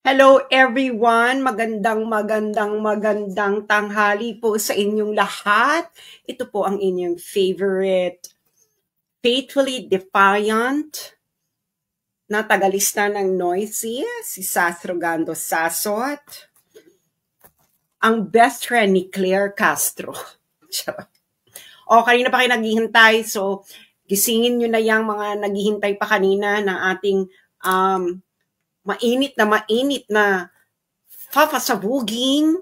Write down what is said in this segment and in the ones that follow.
Hello everyone! Magandang tanghali po sa inyong lahat. Ito po ang inyong favorite, faithfully defiant, na tagalista ng Noisy, si Sasrogando Sasot, ang best friend ni Claire Castro. Kanina pa kayo naghihintay, so gisingin nyo na yung mga naghihintay pa kanina ng ating mainit na papasabuging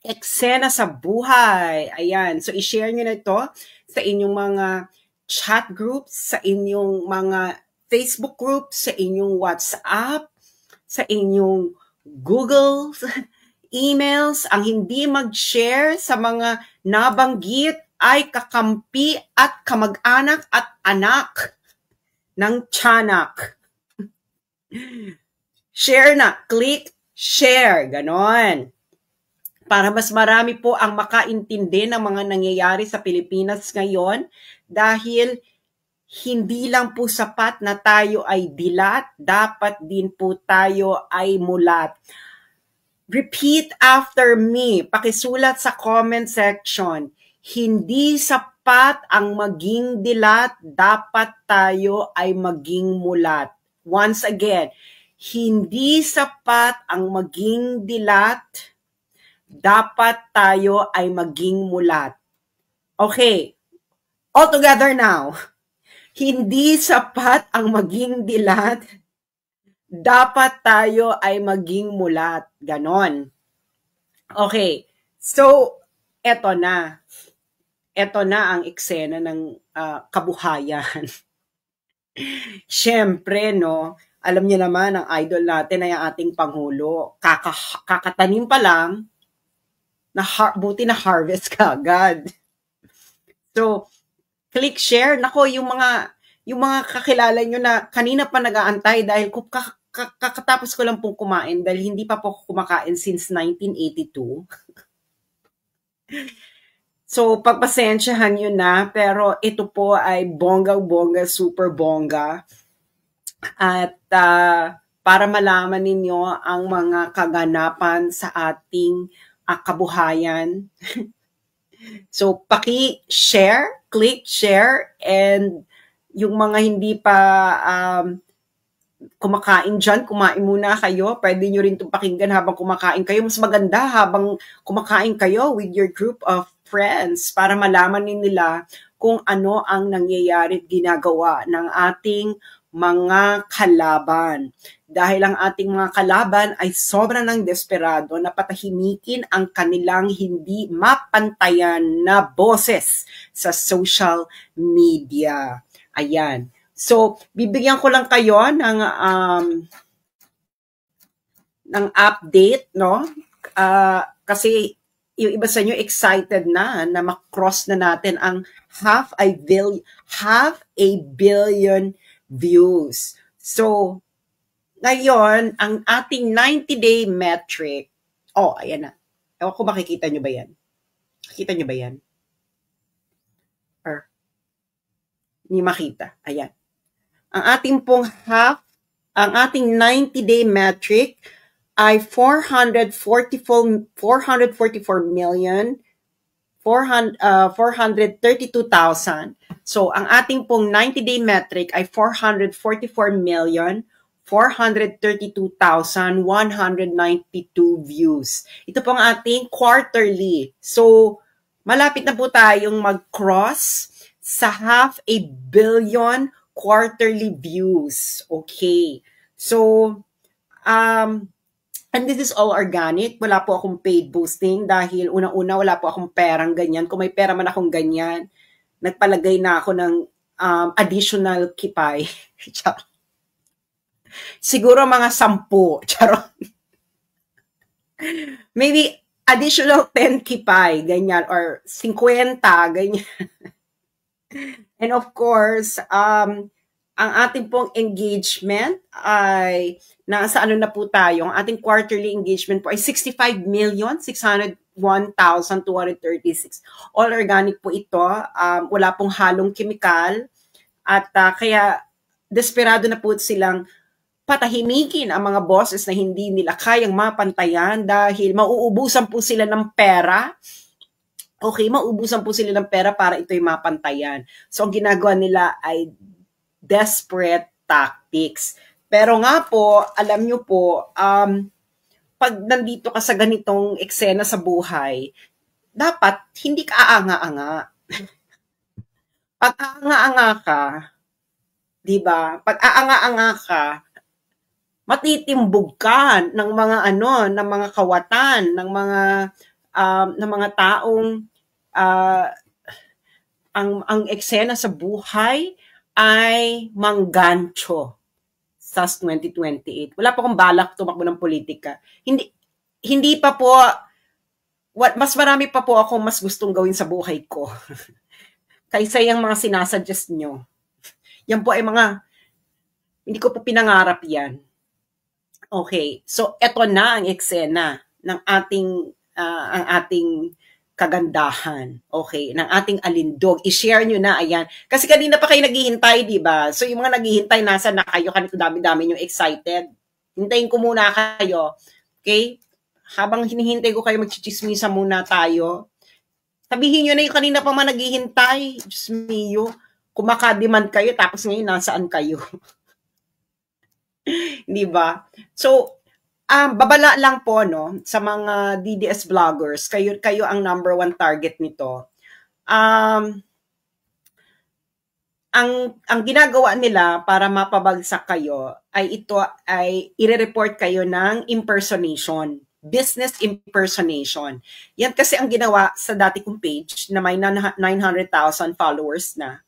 eksena sa buhay. Ayan. So, i-share nyo na ito sa inyong mga chat groups, sa inyong mga Facebook groups, sa inyong WhatsApp, sa inyong Google emails. Ang hindi mag-share sa mga nabanggit ay kakampi at kamag-anak at anak ng tiyanak. Share na. Click share. Ganon. Para mas marami po ang makaintindi ng mga nangyayari sa Pilipinas ngayon dahil hindi lang po sapat na tayo ay dilat, dapat din po tayo ay mulat. Repeat after me. Pakisulat sa comment section. Hindi sapat ang maging dilat, dapat tayo ay maging mulat. Once again, hindi sapat ang maging dilat, dapat tayo ay maging mulat. Okay, all together now. Hindi sapat ang maging dilat, dapat tayo ay maging mulat. Ganon. Okay, so eto na. Eto na ang eksena ng kabuhayan. Siyempre, no, alam niyo naman, ang idol natin ay ang ating Pangulo. Kakatanim pa lang, buti na harvest ka agad. So, click share. Nako, yung mga kakilala nyo na kanina pa nag-aantay dahil kakatapos ko lang pong kumain dahil hindi pa po kumakain since 1982. So, pagpasensyahan nyo na, pero ito po ay bonggang-bongga, super bongga. At para malaman ninyo ang mga kaganapan sa ating kabuhayan. So, paki-share, click share, and yung mga hindi pa kumakain dyan, kumain muna kayo. Pwede nyo rin itong pakinggan habang kumakain kayo. Mas maganda habang kumakain kayo with your group of friends para malaman nila kung ano ang nangyayari at ginagawa ng ating mga kalaban. Dahil ang ating mga kalaban ay sobrang ng desperado na patahimikin ang kanilang hindi mapantayan na boses sa social media. Ayan. So, bibigyan ko lang kayo ng update, no? Kasi yung iba sa inyo excited na makross na natin ang half a billion views. So, ngayon, ang ating 90-day metric, ayan na. Ewan ko makikita nyo ba yan? Nakikita nyo ba yan? Or, hindi makita. Ayan. Ang ating pong ang ating 90-day metric ay 432,000. So, ang ating pong 90-day metric ay 444,432,192 views. Ito pong ating quarterly. So, malapit na po tayong mag-cross sa half a billion quarterly views. Okay. So, and this is all organic. Wala po akong paid boosting dahil unang-una wala po akong perang ganyan. Kung may pera man akong ganyan, nagpalagay na ako ng additional kipay. Siguro mga 10. Charot. Maybe additional 10 kipay, ganyan, or 50, ganyan. And of course, ang ating pong engagement ay nasa ano na po tayo. Ang ating quarterly engagement po ay 65,601,236. All organic po ito. Wala pong halong chemical. At kaya desperado na po silang patahimikin ang mga bosses na hindi nila kayang mapantayan dahil mauubusan po sila ng pera. Okay, mauubusan po sila ng pera para ito'y mapantayan. So, ang ginagawa nila ay desperate tactics. Pero nga po, alam nyo po, pag nandito ka sa ganitong eksena sa buhay, dapat hindi ka aanga-anga. Pag aanga-anga ka, di ba? Pag aanga-anga ka, matitimbog ka ng mga ng mga kawatan, ng mga taong ang eksena sa buhay ay manggancho sa 2028. Wala pa akong balak tumakbo ng politika. Hindi pa po, mas marami pa po akong mas gustong gawin sa buhay ko kaysa yung mga sinasuggest nyo. Yan po ay hindi ko po pinangarap yan. Okay, so eto na ang eksena ng ang ating kagandahan, okay, ng ating alindog. I-share nyo na, ayan. Kasi kanina pa kayo naghihintay, di ba? So yung mga naghihintay, nasa na kayo, kanito dami-dami yung excited. Hintayin ko muna kayo, okay? Habang hinihintay ko kayo, magchichismisa muna tayo. Sabihin nyo na yung kanina pa mga naghihintay. Diyos mio, kumakademand kayo, tapos ngayon nasaan kayo? Di ba? So, babala lang po no sa mga DDS vloggers, kayo ang number 1 target nito. Ang ginagawa nila para mapabagsak kayo ay ire-report kayo ng impersonation, business impersonation. Yan kasi ang ginawa sa dati kong page na may 900,000 followers na.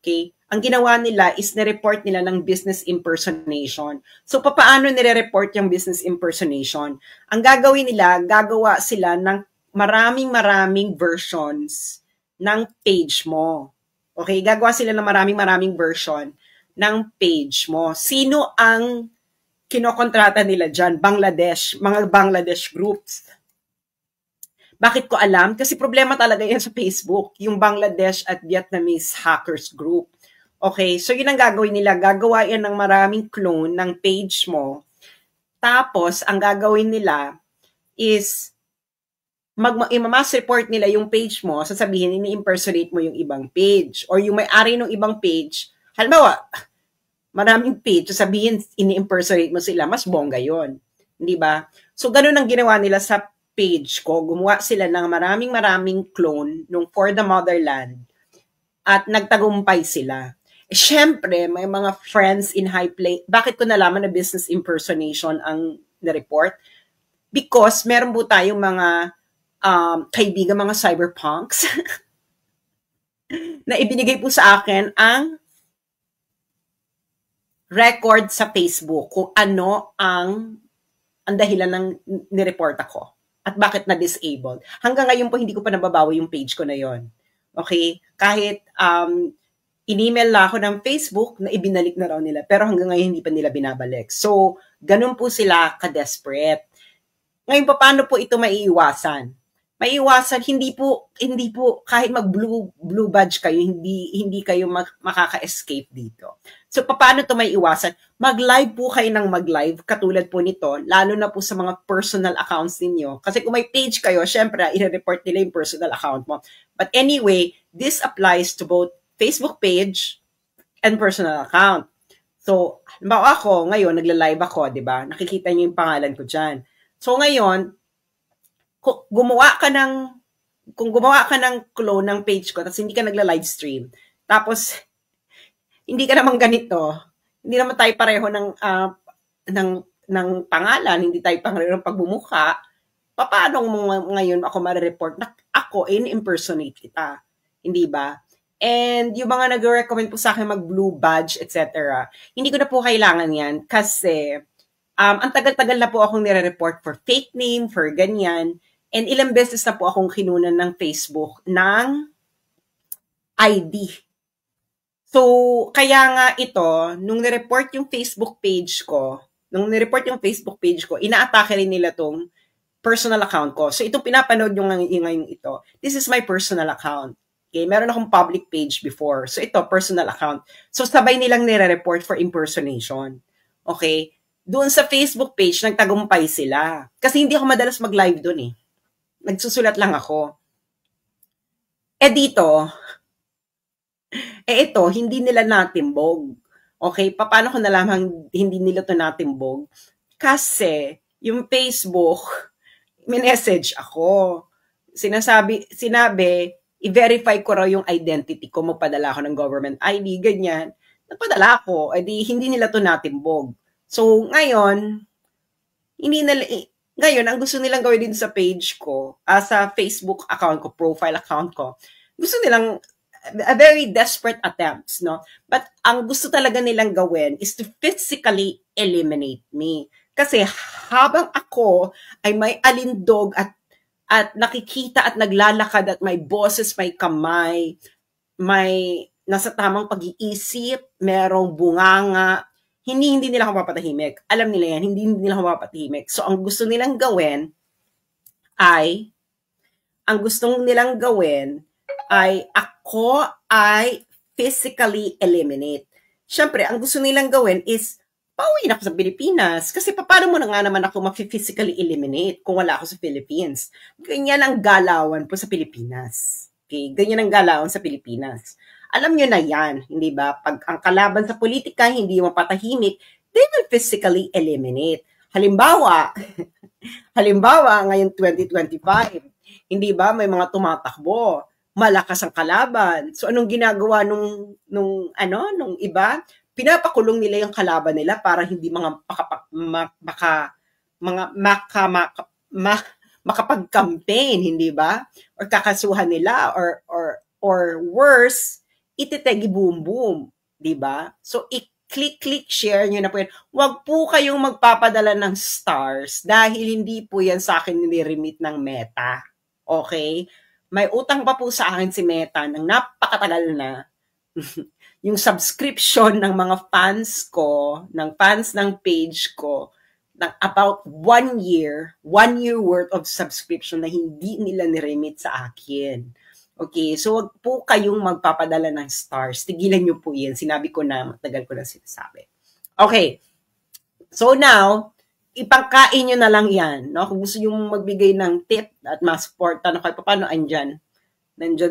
Okay? Ang ginawa nila is nireport nila ng business impersonation. So, paano nire-report yung business impersonation? Ang gagawin nila, gagawa sila ng maraming versions ng page mo. Okay? Gagawa sila ng maraming version ng page mo. Sino ang kinokontrata nila dyan? Bangladesh, mga Bangladesh groups. Bakit ko alam? Kasi problema talaga yan sa Facebook, yung Bangladesh at Vietnamese hackers group. Okay, so yun ang gagawin nila. Gagawa yan ng maraming clone ng page mo. Tapos, ang gagawin nila is i-mass report nila yung page mo, sasabihin, ini-impersonate mo yung ibang page. Or yung may-ari ng ibang page, halimbawa, maraming page, sasabihin, ini-impersonate mo sila, mas bongga yun. Di ba? So, ganun ang ginawa nila sa page ko. Gumawa sila ng maraming clone nung For the Motherland at nagtagumpay sila. Siyempre, may mga friends in high place. Bakit ko nalaman na business impersonation ang na-report? Because meron po tayong mga kaibigan, mga cyberpunks na ibinigay po sa akin ang record sa Facebook kung ano ang dahilan ng nireport ako at bakit na-disabled. Hanggang ngayon po, hindi ko pa nababawi yung page ko na yon. Okay? Kahit in-email na ako ng Facebook na ibinalik na raw nila. Pero hanggang ngayon, hindi pa nila binabalik. So, ganun po sila ka-desperate. Ngayon, paano po ito maiiwasan? Maiiwasan, hindi po kahit mag-blue badge kayo, hindi kayo makaka-escape dito. So, paano ito maiiwasan? Mag-live po kayo ng mag-live, katulad po nito, lalo na po sa mga personal accounts ninyo. Kasi kung may page kayo, syempre, i-report nila yung personal account mo. But anyway, this applies to both Facebook page and personal account. So, halimbawa ako, ngayon, nagla-live ako, di ba? Nakikita niyo yung pangalan ko dyan. So, ngayon, kung gumawa ka ng clone ng page ko, tapos hindi ka nagla-live stream, tapos, hindi ka naman ganito, hindi naman tayo pareho ng pangalan, hindi tayo pareho ng pagbumuka, paano ngayon ako ma-report na ako, in-impersonate kita? Hindi ba? And yung mga nag-recommend po sa akin mag-blue badge, etc. Hindi ko na po kailangan yan kasi ang tagal-tagal na po akong nire-report for fake name, for ganyan. And ilang beses na po akong kinunan ng Facebook ng ID. So, kaya nga ito, nung nireport yung Facebook page ko, ina-atake rin nila tong personal account ko. So, itong pinapanood nyo ngayon ito, this is my personal account. Okay, meron akong public page before. So, ito, personal account. So, sabay nilang nire-report for impersonation. Okay? doon sa Facebook page, nagtagumpay sila. Kasi hindi ako madalas mag-live doon eh. Nagsusulat lang ako. Dito, ito, hindi nila natimbog. Okay, paano ko nalaman hindi nila to natimbog? Kasi, yung Facebook, minessage ako. Sinabi, i-verify ko raw yung identity ko, magpadala ako ng government ID, ganyan. Nagpadala ako, hindi nila to natimbog. So, ngayon, ngayon, ang gusto nilang gawin din sa page ko, sa Facebook account ko, profile account ko, gusto nilang a very desperate attempts, no? But ang gusto talaga nilang gawin is to physically eliminate me. Kasi habang ako ay may alindog at nakikita at naglalakad at may boses, may kamay, may nasa tamang pag-iisip, merong bunganga, hindi nila ako mapatahimik. Alam nila yan, hindi nila ako mapatahimik. So, ang gusto nilang gawin ay ako ay physically eliminate. Siyempre, ang gusto nilang gawin is pauwiin ako sa Pilipinas. Kasi paano mo na nga naman ako mag-physically eliminate kung wala ako sa Philippines? Ganyan ang galawan po sa Pilipinas. Okay? Ganyan ang galawan sa Pilipinas. Alam nyo na yan, hindi ba? Pag ang kalaban sa politika hindi mapatahimik, they will physically eliminate. Halimbawa, ngayon 2025, hindi ba may mga tumatakbo, malakas ang kalaban. So anong ginagawa nung iba? Pinapakulong nila yung kalaban nila para hindi makapag-campaign, hindi ba? Or kakasuhan nila or worse, ititegi boom boom, di ba? So i-click share nyo na po yan. Huwag po kayong magpapadala ng stars dahil hindi po yan sa akin nire-remit ng Meta. Okay? May utang pa po sa akin si Meta ng napakatagal na. Yung subscription ng mga fans ko, ng fans ng page ko, ng about 1 year worth of subscription na hindi nila niremit sa akin. Okay, so wag po kayong magpapadala ng stars. Tigilan nyo po yan. Sinabi ko na, matagal ko na sinasabi. Okay, so now, ipangkain nyo na lang yan. No? Kung gusto nyo magbigay ng tip at ma-support, paano nandyan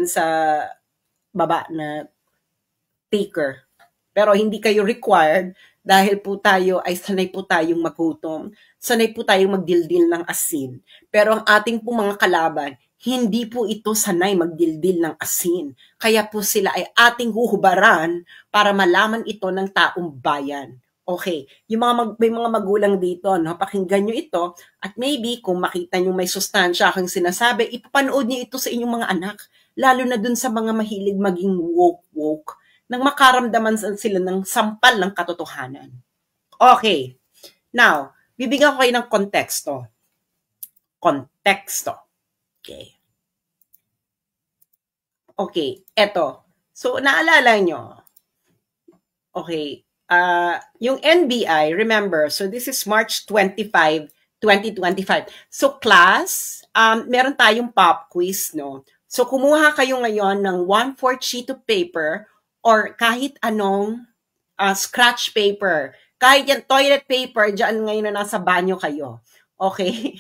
sa baba na taker. Pero hindi kayo required dahil po tayo ay sanay po tayong maghutom, sanay po tayong magdildil ng asin. Pero ang ating po mga kalaban, hindi po ito sanay magdildil ng asin. Kaya po sila ay ating huhubaran para malaman ito ng taong bayan. Okay, may mga magulang dito, no? Pakinggan nyo ito at maybe kung makita nyo may sustansya akong sinasabi, ipapanood nyo ito sa inyong mga anak, lalo na dun sa mga mahilig maging woke, nang makaramdaman sila ng sampal ng katotohanan. Okay, now, bibigyan ko kayo ng konteksto. Okay, eto. So, naalala nyo. Okay, yung NBI, remember, so this is March 25, 2025. So, class, meron tayong pop quiz, no? So, kumuha kayo ngayon ng 1/4 sheet of paper or kahit anong scratch paper. Kahit yan, toilet paper, dyan ngayon na nasa banyo kayo. Okay?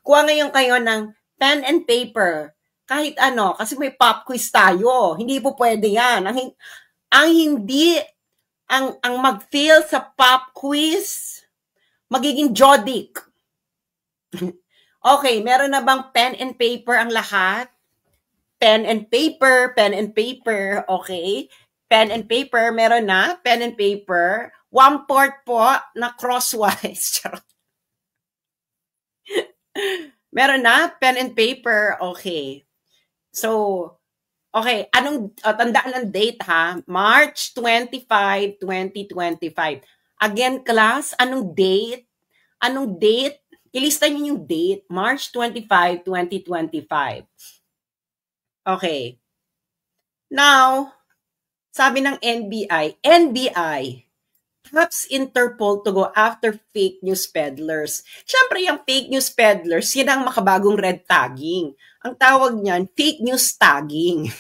Kuha ngayon kayo ng pen and paper. Kahit ano, kasi may pop quiz tayo. Hindi po pwede yan. Ang mag-fail sa pop quiz, magiging Jodic. Okay, meron na bang pen and paper ang lahat? Pen and paper, okay. Pen and paper, meron na. Pen and paper. 1/4 po na crosswise. Meron na, pen and paper, okay. So, okay, tandaan ng date ha? March 25, 2025. Again, class, anong date? Ilista niyo yung date. March 25, 2025. Okay. Now, sabi ng NBI, taps Interpol to go after fake news peddlers. Siyempre, yung fake news peddlers, yan ang makabagong red tagging. Ang tawag niyan, fake news tagging.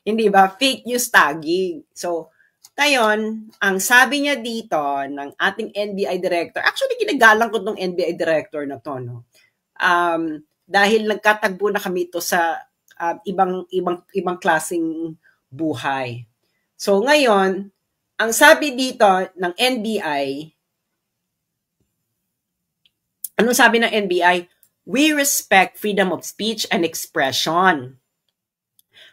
Hindi ba? Fake news tagging. So, Ngayon, ang sabi niya dito ng ating NBI director, actually ginagalang ko tong NBI director na to, no? Dahil nagkatagpo na kami ito sa ibang klaseng buhay. So ngayon, ang sabi dito ng NBI, anong sabi ng NBI? We respect freedom of speech and expression.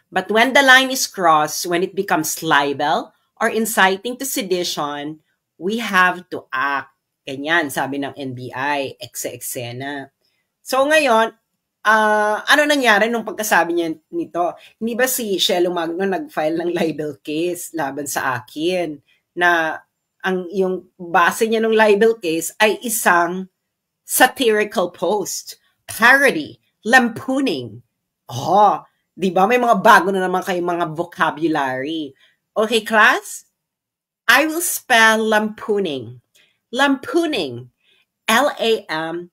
But when the line is crossed, when it becomes libel or inciting to sedition, we have to act. Ganyan, sabi ng NBI, ekse-eksena. So ngayon, ano nangyari nung pagkasabi niya nito? Hindi ba si Shelo Magno nag-file ng libel case laban sa akin na yung base niya ng libel case ay isang satirical post, parody, lampooning. Oh, di ba? May mga bago na naman kayong mga vocabulary. Okay, class? I will spell lampooning. Lampooning. Lampooning.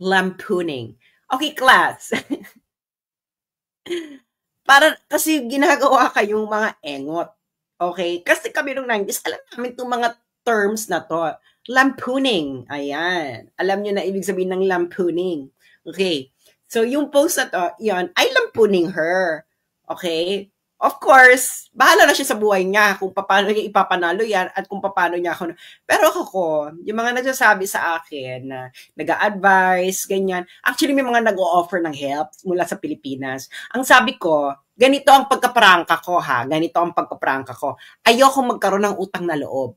Lampooning. Okay, class. Para kasi ginagawa kayong mga engot. Okay? Kasi kami nung 90s, alam namin itong mga terms na to. Lampooning. Ayan. Alam nyo na ibig sabihin ng lampooning. Okay. So, yung post na to, yun, ay lampooning her. Okay? Of course, bahala na siya sa buhay niya kung paano niya ipapanalo yan at kung paano niya ako. Pero ako, yung mga nagsasabi sa akin na nag-a-advise, ganyan. Actually, may mga nag-o-offer ng help mula sa Pilipinas. Ang sabi ko, ganito ang pagkaprangka ko ha. Ganito ang pagkaprangka ko. Ayoko magkaroon ng utang na loob.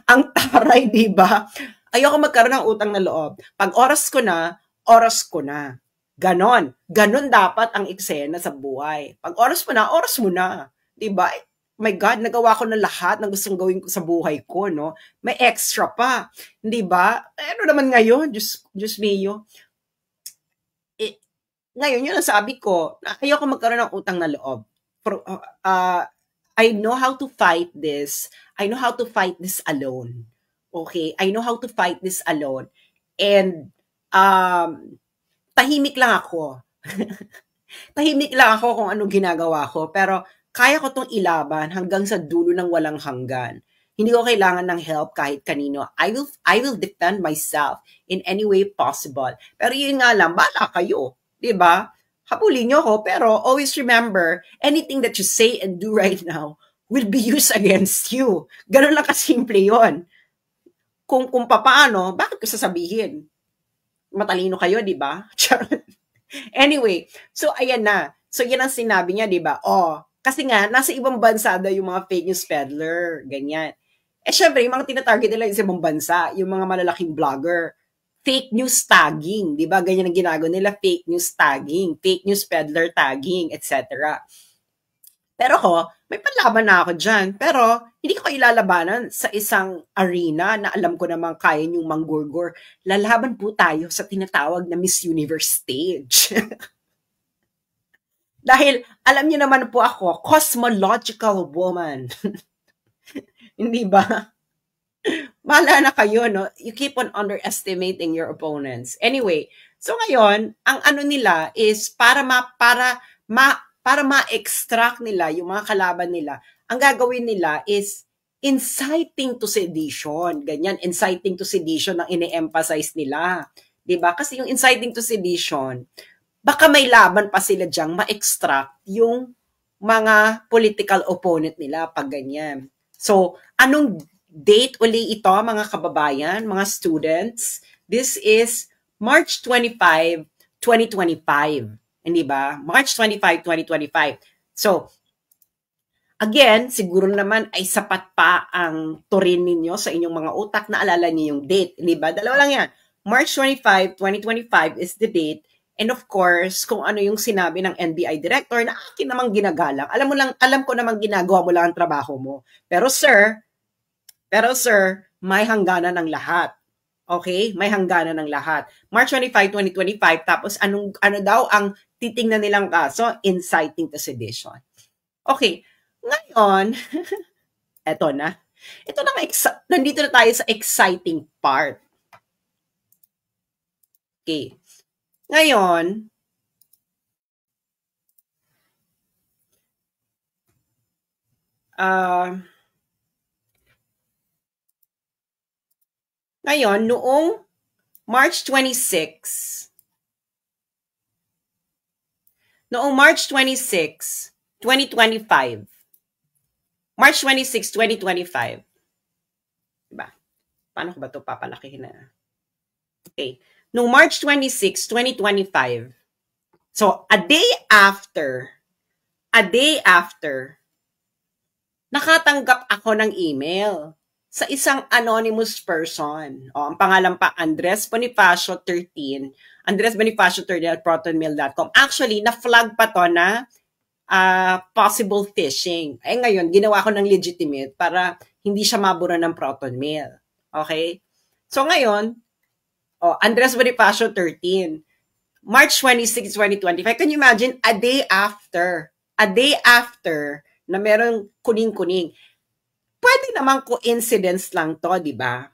Ang taray, di ba? Ayoko magkaroon ng utang na loob. Pag oras ko na, oras ko na. Ganon. Ganon dapat ang eksena sa buhay. Pag oras mo na. Diba? My God, nagawa ko na lahat ng gustong gawin ko sa buhay ko, no? May extra pa. Diba? Ano naman ngayon? Diyos mio. Ngayon, yun ang sabi ko, ayoko magkaroon ng utang na loob. I know how to fight this. I know how to fight this alone. Okay? I know how to fight this alone. And, tahimik lang ako. Tahimik lang ako kung anong ginagawa ko. Pero kaya ko tong ilaban hanggang sa dulo ng walang hanggan. Hindi ko kailangan ng help kahit kanino. I will defend myself in any way possible. Pero yun nga lang, bala kayo. Diba? Habulin nyo ako, pero always remember, anything that you say and do right now will be used against you. Ganun lang kasimple yun. Kung paano, bakit ko sasabihin? Matalino kayo, di ba? Anyway, so ayan na. So yan ang sinabi niya, di ba? Kasi nga, nasa ibang bansa daw yung mga fake news peddler, ganyan. Syempre, yung mga tinatarget nila sa ibang bansa, yung mga malalaking vlogger, fake news tagging, di ba? Ganyan ang ginagawa nila, fake news tagging, fake news peddler tagging, etc. Pero may panlaban na ako dyan. Pero hindi ko ilalabanan sa isang arena na alam ko namang kaya niyong manggurgur. Lalaban po tayo sa tinatawag na Miss Universe stage. Dahil alam niyo naman po ako, cosmological woman. Hindi ba? Bahala na kayo, no? You keep on underestimating your opponents. Anyway, so ngayon, ang ano nila is para ma-extract nila yung mga kalaban nila, ang gagawin nila is inciting to sedition. Ganyan, inciting to sedition ang ine-emphasize nila. Diba? Kasi yung inciting to sedition, baka may laban pa sila dyang ma-extract yung mga political opponent nila pag ganyan. So, anong date uli ito, mga kababayan, mga students? This is March 25, 2025. Hindi ba? March 25, 2025. So, again, siguro naman ay sapat pa ang turin ninyo sa inyong mga utak na alala niyo yung date. Hindi ba? Dalawa lang yan. March 25, 2025 is the date. And of course, kung ano yung sinabi ng NBI director na akin namang ginagalang. Alam ko namang ginagawa mo lang ang trabaho mo. Pero sir, may hangganan ng lahat. Okay? May hangganan ng lahat. March 25, 2025, tapos ano daw ang titingnan nilang kaso? Inciting to sedition. Okay. Ngayon, eto na. Nandito na tayo sa exciting part. Okay. Ngayon, Ngayon, noong March 26, noong March 26, 2025, March 26, 2025, diba? Paano ko ba ito papalakihin na? Okay. Noong March 26, 2025, so a day after, nakatanggap ako ng email sa isang anonymous person. Ang pangalan pa, Andres Bonifacio 13 at protonmail.com. Actually, na-flag pa to na possible phishing. Ngayon, ginawa ko ng legitimate para hindi siya mabura ng protonmail. Okay? So ngayon, Andres Bonifacio 13, March 26, 2025. Can you imagine, a day after na merong kuning-kuning. Pwede naman coincidence lang to, di ba?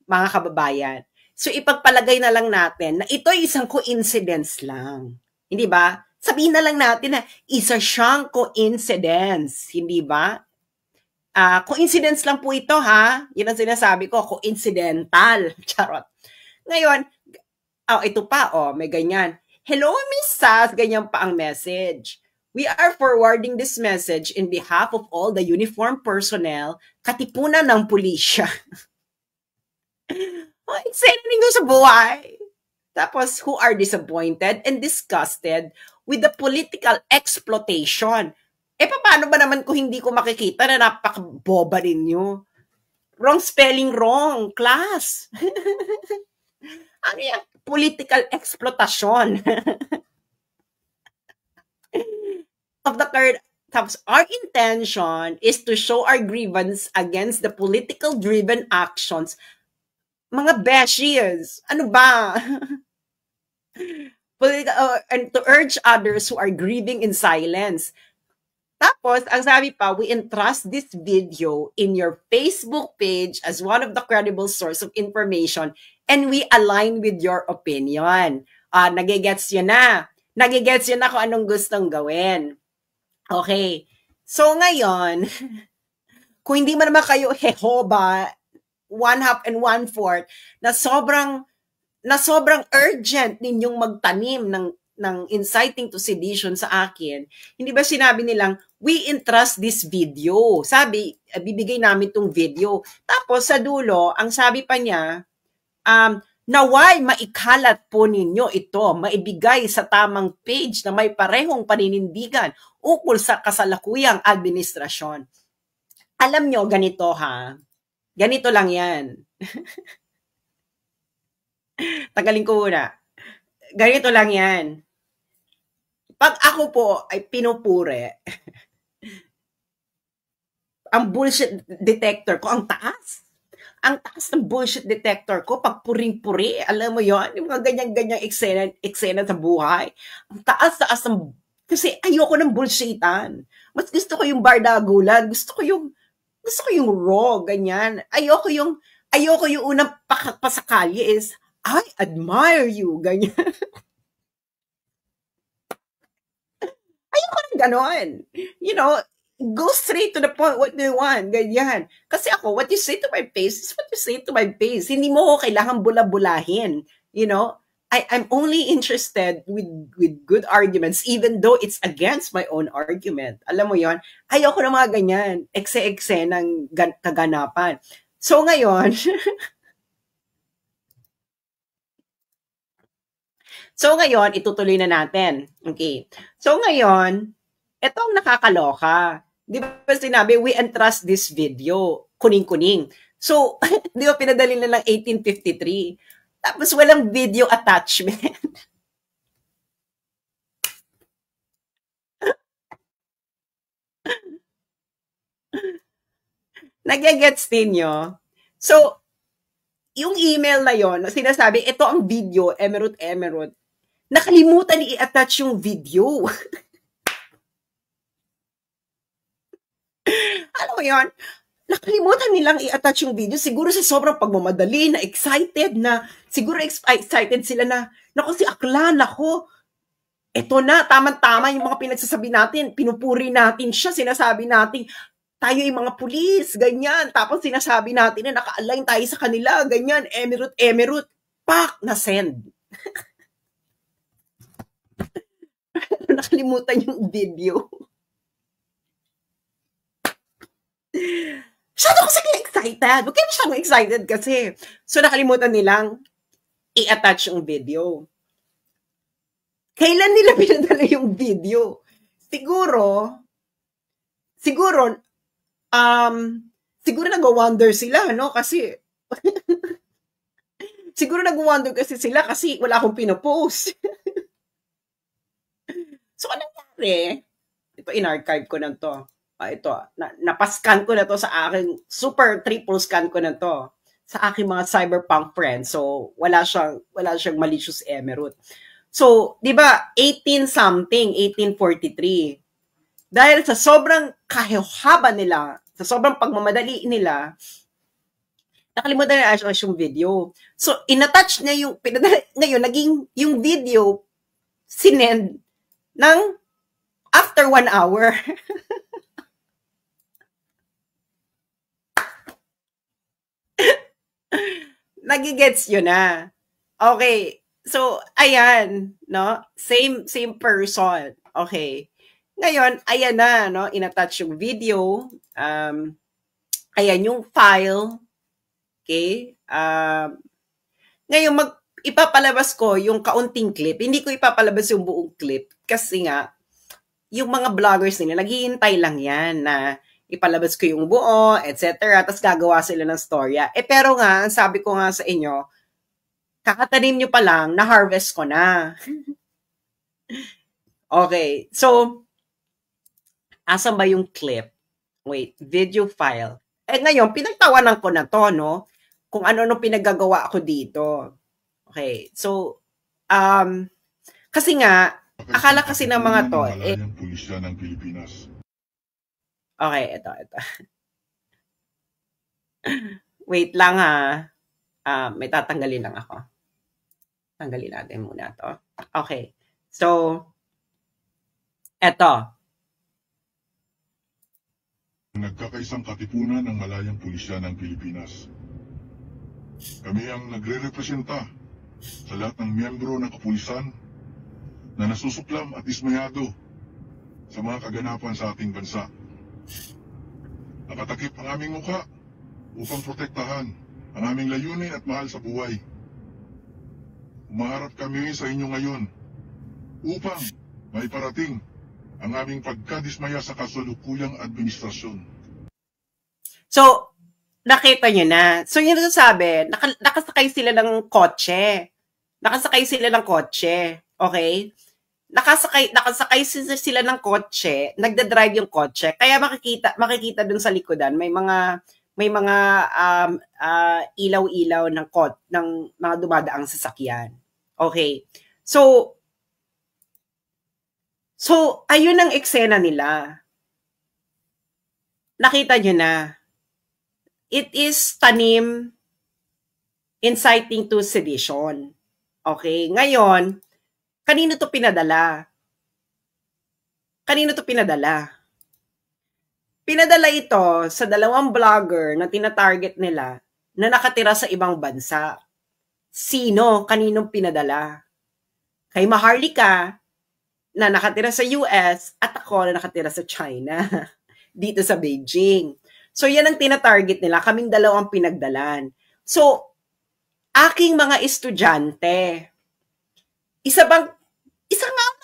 Mga kababayan. So, ipagpalagay na lang natin na ito ay isang coincidence lang. Hindi ba? Sabihin na lang natin na isa siyang coincidence. Hindi ba? Coincidence lang po ito, ha? Yan ang sinasabi ko, coincidental. Charot. Ngayon, ito pa, may ganyan. Hello, Miss Sas, ganyan pa ang message. We are forwarding this message in behalf of all the uniformed personnel, katipunan ng pulisya. Eksena ninyo sa buhay. Tapos, who are disappointed and disgusted with the political exploitation. Paano ba naman kung hindi ko makikita na napakaboba ninyo? Wrong spelling, wrong class. Ano yan? Political exploitation. Of the current, our intention is to show our grievance against the political driven actions. Mga beshies, ano ba? And to urge others who are grieving in silence. Tapos, ang sabi pa, we entrust this video in your Facebook page as one of the credible source of information and we align with your opinion. Nagigets yun na. Nagigets yun na kung anong gustong gawin. Okay. So, ngayon, kung hindi man naman kayo Jehovah, 1/2 and 1/4, na sobrang urgent ninyong magtanim ng inciting to sedition sa akin, hindi ba sinabi nilang, we entrust this video. Sabi, bibigay namin tong video. Tapos, sa dulo, ang sabi pa niya, naway maikalat po ninyo ito, maibigay sa tamang page na may parehong paninindigan ukol sa kasalukuyang administrasyon. Alam nyo, ganito ha. Ganito lang yan. Tagalin ko muna. Ganito lang yan. Pag ako po ay pinupure, ang bullshit detector ko, ang taas ng bullshit detector ko, pag puring-puri, alam mo yon, yung mga ganyan-ganyang eksena sa buhay. Ang taas ng, kasi ayoko ng bullshitan. Mas gusto ko yung bardagulan, gusto ko yung raw, ganyan. Ayoko yung unang pasakali is, I admire you, ganyan. Ayoko ng ganon. You know, go straight to the point, what do you want? Ganyan. Kasi ako, what you say to my face is what you say to my face. Hindi mo ko kailangan bula-bulahin. You know, I'm only interested with good arguments, even though it's against my own argument. Alam mo yon, ayoko ng mga ganyan, ekse-ekse ng kaganapan. So ngayon, itutuloy na natin. Okay. So ngayon, ito ang nakakaloka. Di ba sinabi, we entrust this video, kuning-kuning. So, di ba pinadali na lang 1853? Tapos walang video attachment. Nag-gets ninyo? So, yung email na yon, sinasabi, ito ang video, Emerald. Nakalimutan i-attach yung video. Alam mo yun? Nakalimutan nilang i-attach yung video. Siguro sa sobrang pagmamadali, na excited na, siguro excited sila na, naku si Aklan, nako, eto na, tama-tama yung mga pinagsasabi natin, pinupuri natin siya, sinasabi natin, tayo yung mga pulis, ganyan. Tapos sinasabi natin na naka-align tayo sa kanila, ganyan, emirate. Pak, na-send. Nakalimutan yung video. Masyado kasi excited. Huwag kayo masyadong excited kasi. So, nakalimutan nilang i-attach yung video. Kailan nila pinadala yung video? Siguro nag-wonder sila, no? Kasi, siguro nag-wonder kasi sila kasi wala akong pinopost. So, anong nangyari? Ito, in-archive ko na to. Ito, napascan ko na to sa aking, super triple scan ko na to sa aking mga cyberpunk friends. So, wala siyang malicious emerald. So, di ba, 1843. Dahil sa sobrang kahihaba nila, sa sobrang pagmamadali nila, nakalimutan na yung video. So, in-attach niya yung, ngayon, naging yung video, sinend ng after 1 hour. Nagigets yun na. Okay. So, ayan, no? Same person. Okay. Ngayon, ayan na, no? In-attach yung video. Ayan yung file. Okay? Ngayon, ipapalabas ko yung kaunting clip. Hindi ko ipapalabas yung buong clip kasi nga, yung mga vloggers nila, naghihintay lang yan na ipalabas ko yung buo, etc. Tapos gagawa sila ng storya. Pero nga, sabi ko nga sa inyo, kakatanim nyo pa lang, na-harvest ko na. Okay. So, asan ba yung clip? Wait, video file. Ngayon, pinagtawanan ko na to, no? Kung ano-ano pinaggagawa ako dito. Okay. So, kasi nga, akala kasi ng mga to, pulisya ng Pilipinas. Okay, ito. Wait lang ha. May tatanggalin lang ako. Tanggalin natin muna to. Okay. So, eto. Nagkakaisang katipunan ng malayang pulisya ng Pilipinas. Kami ang nagre-representa sa lahat ng miyembro ng kapulisan na nasusuklam at ismayado sa mga kaganapan sa ating bansa. Nakatakip ang aming mukha upang protektahan ang aming layunin at mahal sa buhay. Umaharap kami sa inyo ngayon upang maiparating ang aming pagkadismaya sa kasalukuyang administrasyon. So, nakita nyo na. So, yun ang sabi, nakasakay sila ng kotse. Okay? Nakasakay sila ng kotse, nagda-drive yung kotse. Kaya makikita dun sa likodan, may mga ilaw-ilaw ng mga dumadaang sasakyan. Okay. So ayun ang eksena nila. Nakita nyo na. It is tanim inciting to sedition. Okay. Ngayon, kanino to pinadala? Pinadala ito sa 2 vlogger na tina-target nila na nakatira sa ibang bansa. Sino? Kaninong pinadala? Kay Maharlika na nakatira sa US at ako na nakatira sa China. Dito sa Beijing. So yan ang tina-target nila. Kaming 2 pinagdalan. So, aking mga estudyante, isa nga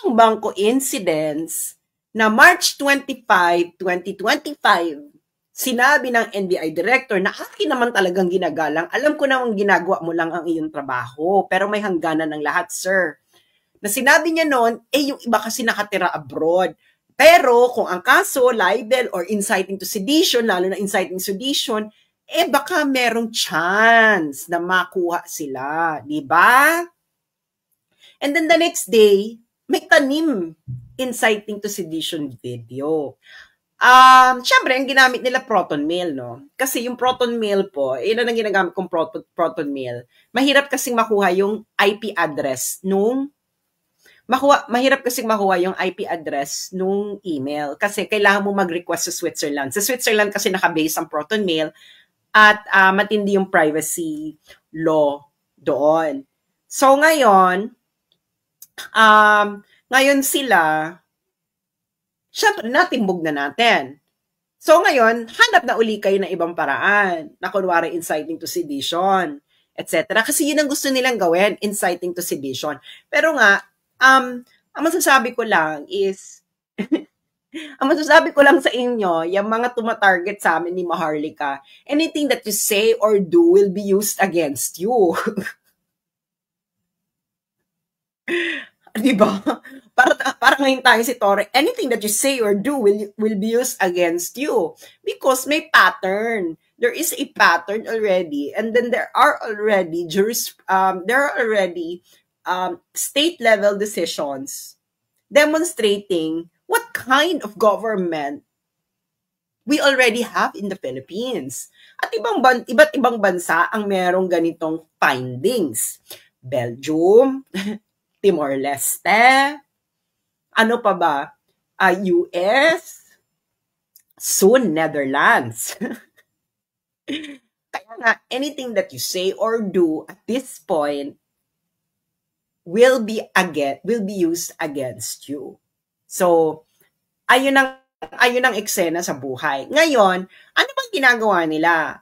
bang coincidence na March 25, 2025, sinabi ng NBI director na akin naman talagang ginagalang. Alam ko namang ginagawa mo lang ang iyong trabaho, pero may hangganan ng lahat, sir. Na sinabi niya noon, yung iba kasi nakatira abroad. Pero kung ang kaso, libel or inciting to sedition, lalo na inciting sedition, baka merong chance na makuha sila. Diba? And then the next day, may tanim inciting to sedition video. Syempre, ang ginamit nila proton mail, no? Kasi yung proton mail po, yun ang ginagamit kong proton mail. Mahirap kasing makuha yung IP address nung mahirap kasi makuha yung IP address nung email kasi kailangan mo mag-request sa Switzerland. Sa Switzerland kasi nakabase ang ProtonMail at matindi yung privacy law doon. So ngayon sila, syempre natimbog na natin. So ngayon, hanap na uli kayo ng ibang paraan na kunwari inciting to sedition, etc. Kasi yun ang gusto nilang gawin, inciting to sedition. Pero nga, ang masasabi ko lang is, ang masasabi ko lang sa inyo, yung mga tumatarget sa amin ni Maharlika, anything that you say or do will be used against you. Diba? Para ngayon tayo si Tore, anything that you say or do will be used against you. Because may pattern. There is a pattern already. And then there are already state-level decisions demonstrating what kind of government we already have in the Philippines. At iba't ibang bansa ang merong ganitong findings. Belgium, Timor-Leste, ano pa ba? US, soon Netherlands. Kaya nga, anything that you say or do at this point will be used against you. So, ayun ang eksena sa buhay. Ngayon, ano bang ginagawa nila?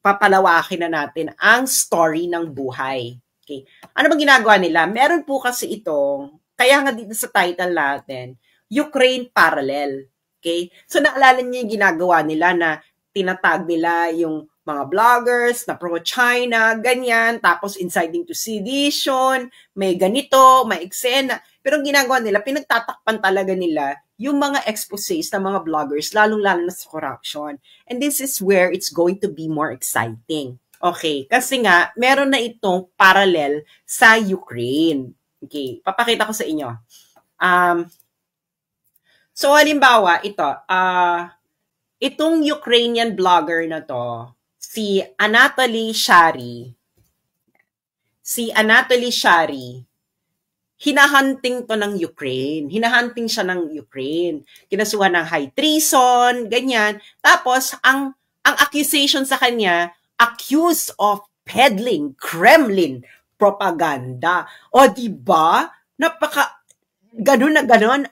Papalawakin na natin ang story ng buhay. Okay. Ano bang ginagawa nila? Meron po kasi itong, kaya nga dito sa title natin, Ukraine Parallel. Okay? So, naalala niyo yung ginagawa nila na tinatag nila yung mga bloggers na pro-China, ganyan, tapos inciting to sedition, may ganito, may eksena. Pero ang ginagawa nila, pinagtatakpan talaga nila yung mga exposés ng mga bloggers, lalong-lalo na sa corruption. And this is where it's going to be more exciting. Okay, kasi nga, meron na itong parallel sa Ukraine. Okay, papakita ko sa inyo. So, halimbawa, itong Ukrainian blogger na to, si Anatoly Shary, hinahunting to ng Ukraine. Hinahunting siya ng Ukraine. Kinasuhan ng high treason, ganyan. Tapos, ang accusation sa kanya, accused of peddling Kremlin propaganda. O diba? Ganun na ganon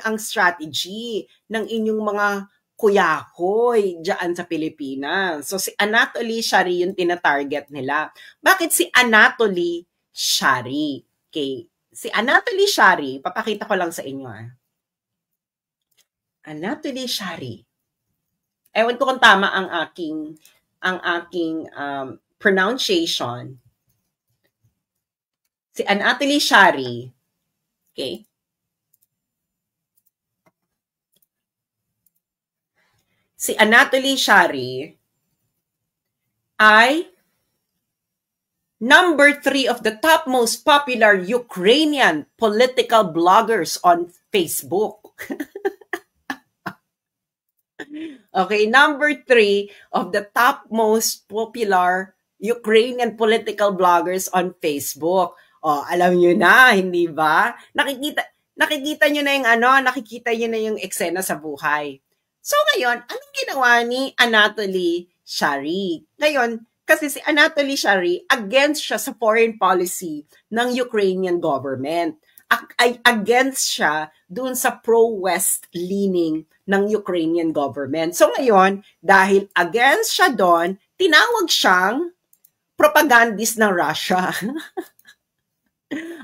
ang strategy ng inyong mga kuyakoy diyan sa Pilipinas. So si Anatoly Shary yung tina-target nila. Bakit si Anatoly Shary? Okay. Si Anatoly Shary, papakita ko lang sa inyo. Anatoly Shary. Ewan ko kung tama ang aking pronunciation. Si Anatoly Shary, okay? Si Anatoly Shary ay number 3 of the top most popular Ukrainian political bloggers on Facebook. Okay, number 3 of the top most popular Ukrainian political bloggers on Facebook. Oh, alam niyo na, hindi ba? Nakikita niyo na yung eksena sa buhay. So ngayon, anong ginawa ni Anatoly Shary? Ngayon, kasi si Anatoly Shary, against siya sa foreign policy ng Ukrainian government. Against siya dun sa pro-West leaning ng Ukrainian government. So ngayon, dahil against siya doon, tinawag siyang propagandist ng Russia.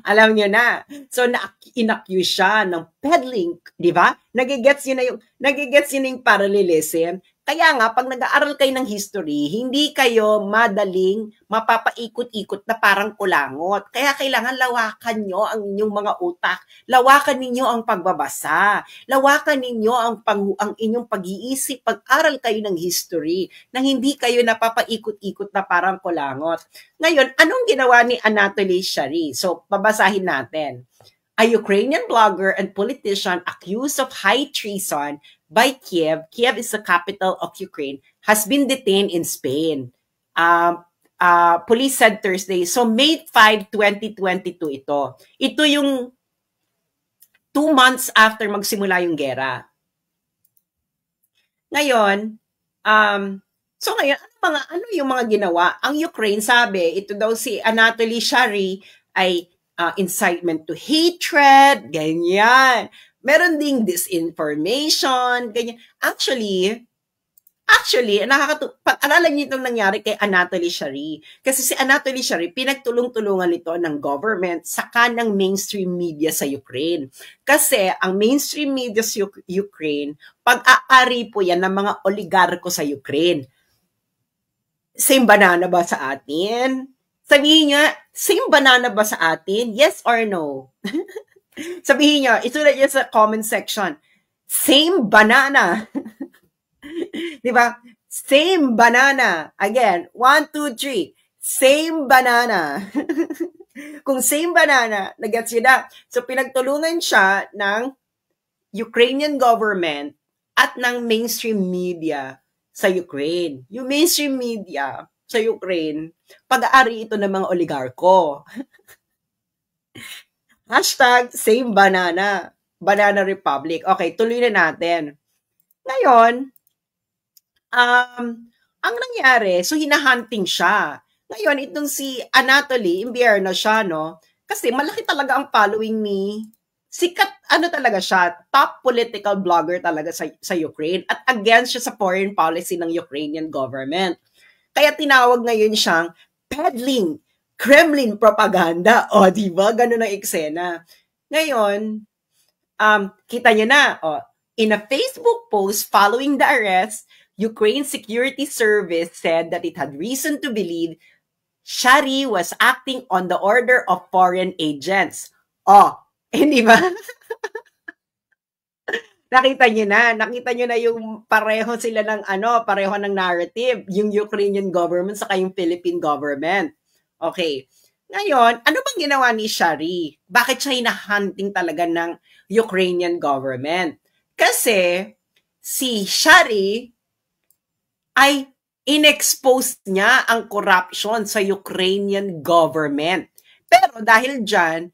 Alam niyo na. So, inaccuse siya ng peddling, di ba? Nagigets yun na yung parallelism. Kaya nga, pag nag-aaral kayo ng history, hindi kayo madaling mapapaikot-ikot na parang kulangot. Kaya kailangan lawakan nyo ang inyong mga utak. Lawakan ninyo ang pagbabasa. Lawakan ninyo ang inyong pag-iisip. Pag-aral kayo ng history na hindi kayo napapaikot-ikot na parang kulangot. Ngayon, anong ginawa ni Anatoly Shary? So, babasahin natin. A Ukrainian blogger and politician accused of high treason by Kiev is the capital of Ukraine, has been detained in Spain. police said Thursday. So May 5, 2022 ito. Ito yung 2 months after magsimula yung gera. Ngayon, so ngayon, ano yung mga ginawa? Ang Ukraine, sabi, ito daw si Anatoly Shary ay incitement to hatred, ganyan. Meron ding disinformation, ganyan. Actually, alala niyo itong nangyari kay Anatoly Shary. Kasi si Anatoly Shary, pinagtulong-tulungan ito ng government sa kanang mainstream media sa Ukraine. Kasi ang mainstream media sa Ukraine, pag-aari po yan ng mga oligarko sa Ukraine. Same banana ba sa atin? Sabihin niya, same banana ba sa atin? Yes or no? Sabihin niya, isulat niya sa comment section, same banana. Diba? Same banana. Again, 1, 2, 3. Same banana. Kung same banana, nag-gets yun na. So, pinagtulungan siya ng Ukrainian government at ng mainstream media sa Ukraine. Yung mainstream media sa Ukraine, pag-aari ito ng mga oligarko. Hashtag same banana. Banana Republic. Okay, tuloy na natin. Ngayon, ang nangyari, so hinahunting siya. Ngayon, itong si Anatoly, imbierno siya, no? Kasi malaki talaga ang following ni, sikat, talaga siya, top political blogger talaga sa Ukraine at against siya sa foreign policy ng Ukrainian government. Kaya tinawag ngayon siyang peddling Kremlin propaganda. O, diba? Ganun ang eksena. Ngayon, kita nyo na, in a Facebook post following the arrest, Ukraine Security Service said that it had reason to believe Shary was acting on the order of foreign agents. Hindi ba? Nakita nyo na yung pareho sila ng pareho ng narrative, yung Ukrainian government saka yung Philippine government. Okay. Ngayon, ano bang ginawa ni Shary? Bakit siya hinahunting talaga ng Ukrainian government? Kasi si Shary ay inexpose niya ang corruption sa Ukrainian government. Pero dahil dyan,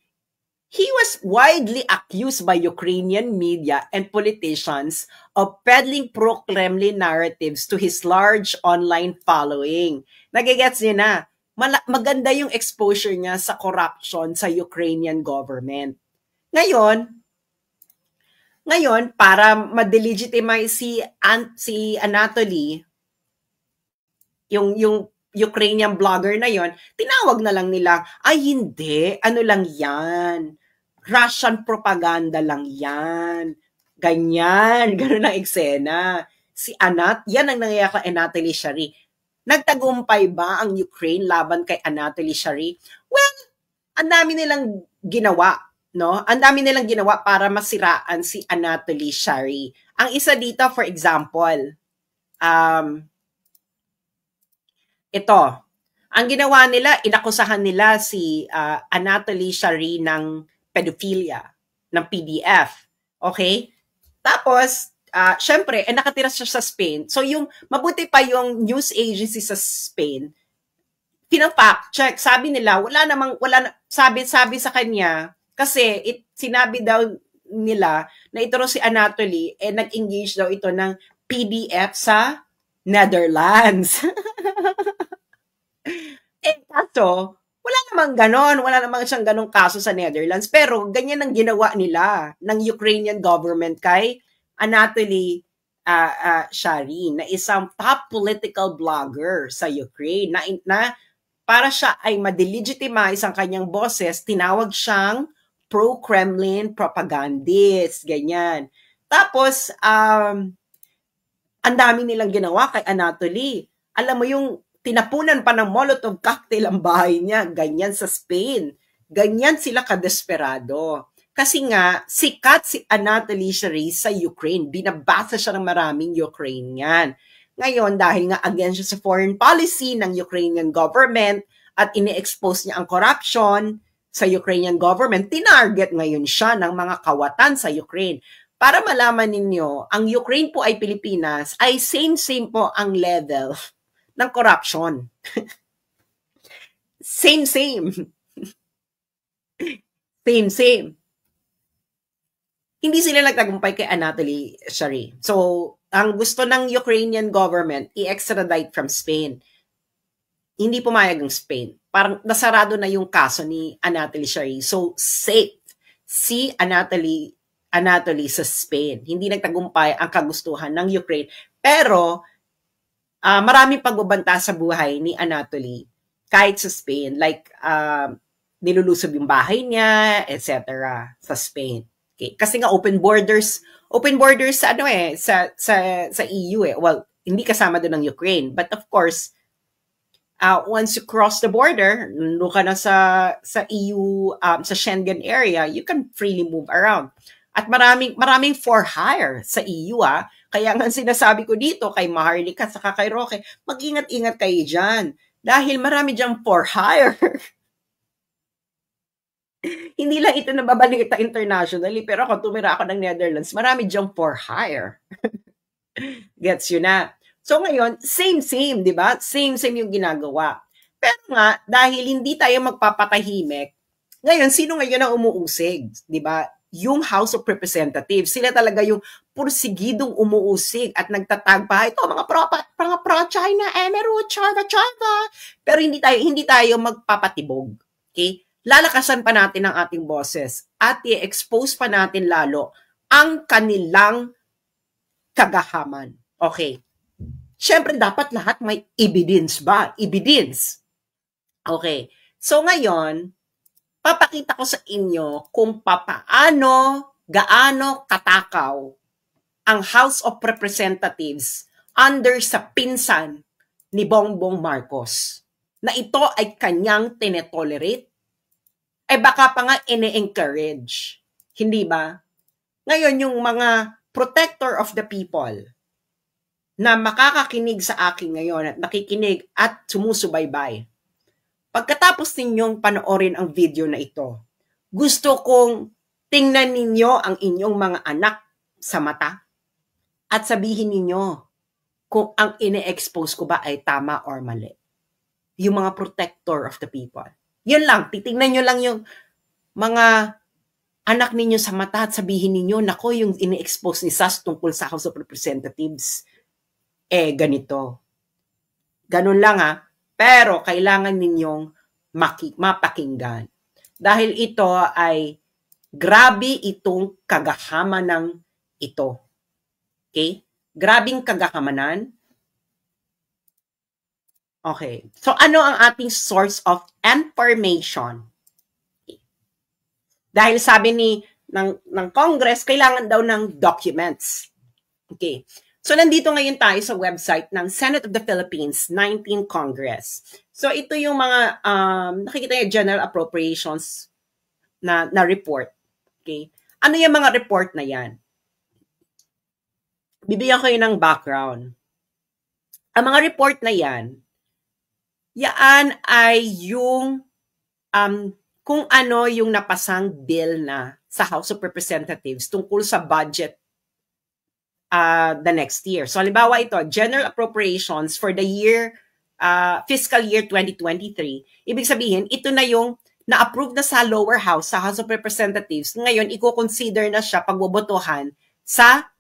he was widely accused by Ukrainian media and politicians of peddling pro-Kremlin narratives to his large online following. Nagigets niyo na, maganda yung exposure niya sa corruption sa Ukrainian government. Ngayon, para ma-delegitimize si Anatoly, yung Ukrainian blogger na yon, tinawag na lang nila, ay hindi, lang yan, Russian propaganda lang yan, ganyan, ganun ang eksena. Yan ang nangyayari kay Anatoly Shary. Nagtagumpay ba ang Ukraine laban kay Anatoly Shary? Well, ang dami nilang ginawa, no? Ang dami nilang ginawa para masiraan si Anatoly Shary. Ang isa dito, for example, ito, ang ginawa nila, inakusahan nila si Anatoly Shary ng pedophilia, ng PDF. Okay? Tapos, syempre, nakatira siya sa Spain. So, mabuti pa yung news agency sa Spain, pina-fact check. Sabi nila, sabi sa kanya, kasi sinabi daw nila na ito si Anatoly, nag-engage daw ito ng PDF sa Netherlands. Kaso, wala namang siyang ganong kaso sa Netherlands, pero ganyan ang ginawa nila ng Ukrainian government kay Anatoly Shary, na isang top political blogger sa Ukraine, na para siya ay ma-delegitimize ang kanyang boses, tinawag siyang pro-Kremlin propagandist, ganyan. Tapos, ang dami nilang ginawa kay Anatoly. Alam mo yung tinapunan pa ng Molotov cocktail ang bahay niya, ganyan sa Spain. Ganyan sila kadesperado. Kasi nga, sikat si Anatoly Shary sa Ukraine. Binabasa siya ng maraming Ukrainian. Ngayon, dahil nga against siya sa foreign policy ng Ukrainian government at ini-expose niya ang corruption sa Ukrainian government, tinarget ngayon siya ng mga kawatan sa Ukraine. Para malaman ninyo, ang Ukraine po ay Pilipinas, ay same po ang level ng corruption. Same. Same. Hindi sila nagtagumpay kay Anatoly Shary. So, ang gusto ng Ukrainian government, i-extradite from Spain. Hindi pumayag ng Spain. Parang nasarado na yung kaso ni Anatoly Shary. So, safe si Anatoly sa Spain. Hindi nagtagumpay ang kagustuhan ng Ukraine. Pero, maraming pagbabanta sa buhay ni Anatoly kahit sa Spain. Like, nilulusob yung bahay niya, etc. sa Spain. Okay. Kasi nga open borders sa sa EU eh. Well, hindi kasama doon ng Ukraine, but of course, once you cross the border, nandun ka na sa EU, sa Schengen area, you can freely move around. At maraming for hire sa EU Kaya nga sinasabi ko dito kay Maharlika at saka kay Roque, mag-ingat-ingat kayo dyan. Dahil marami dyan for hire. Hindi lang ito nababalita internationally, pero ako tumira ako ng Netherlands, marami diyang for hire. Gets you na? So ngayon, same, di ba? Same yung ginagawa. Pero nga, dahil hindi tayo magpapatahimik, ngayon, sino ngayon ang umuusig? Di ba? Yung House of Representatives, sila talaga yung pursigidong umuusig at nagtatagpa, ito, mga pro-China, Emeru, Chava. Pero hindi tayo magpapatibog. Okay? Lalakasan pa natin ang ating boses at i-expose pa natin lalo ang kanilang kagahaman. Okay. Siyempre, dapat lahat may evidence ba? Evidence. Okay. So, ngayon, papakita ko sa inyo kung gaano katakaw ang House of Representatives under sa pinsan ni Bongbong Marcos na ito ay kanyang tinetolerate ay baka pa nga ine-encourage. Hindi ba? Ngayon, yung mga protector of the people na makakakinig sa akin ngayon at nakikinig at sumusubaybay, pagkatapos ninyong panoorin ang video na ito, gusto kong tingnan ninyo ang inyong mga anak sa mata at sabihin ninyo kung ang ine-expose ko ba ay tama or mali. Yung mga protector of the people. Yun lang, titingnan nyo lang yung mga anak ninyo sa mata at sabihin ninyo, nako, yung ini-expose ni Sas tungkol sa House of Representatives, ganito. Ganun lang pero kailangan ninyong mapakinggan. Dahil ito ay grabe itong kagahamanan ito. Okay? Grabing kagahamanan. Okay. So, ano ang ating source of information? Okay. Dahil sabi ng Congress, kailangan daw ng documents. Okay. So, nandito ngayon tayo sa website ng Senate of the Philippines, 19th Congress. So, ito yung mga, nakikita yung General Appropriations na report. Okay. Ano yung mga report na yan? Bibigyan ko yun ng background. Ang mga report na yan ay yung kung ano yung napasang bill na sa House of Representatives tungkol sa budget the next year. So, halimbawa ito, General Appropriations for the year, fiscal year 2023. Ibig sabihin, ito na yung na-approve na sa lower house, sa House of Representatives. Ngayon, i-consider na siya pagbobotohan sa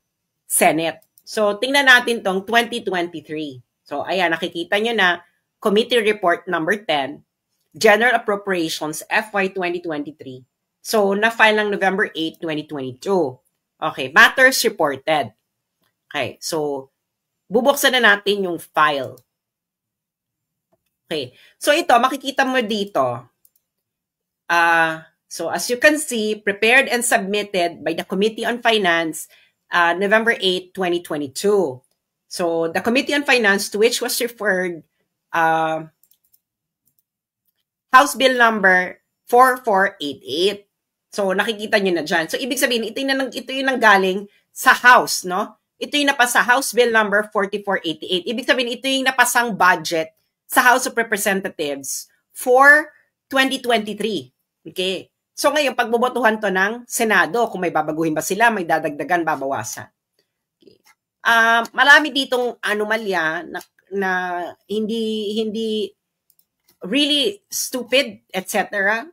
Senate. So, tingnan natin tong 2023. So, ayan, nakikita nyo na Committee Report number 10, General Appropriations FY 2023. So, na-file ng November 8, 2022. Okay, matters reported. Okay, so, bubuksan na natin yung file. Okay, so ito, makikita mo dito. So, as you can see, prepared and submitted by the Committee on Finance, November 8, 2022. So, the Committee on Finance to which was referred House Bill number 4488. So, nakikita nyo na dyan. So, ibig sabihin, ito yung nanggaling sa House, no? Ito yung napasa House Bill number 4488. Ibig sabihin, ito yung napasang budget sa House of Representatives for 2023. Okay? So, ngayon, pagbobotohan to ng Senado, kung may babaguhin ba sila, may dadagdagan, babawasan. Okay. Marami ditong anomalya na hindi really stupid, etc.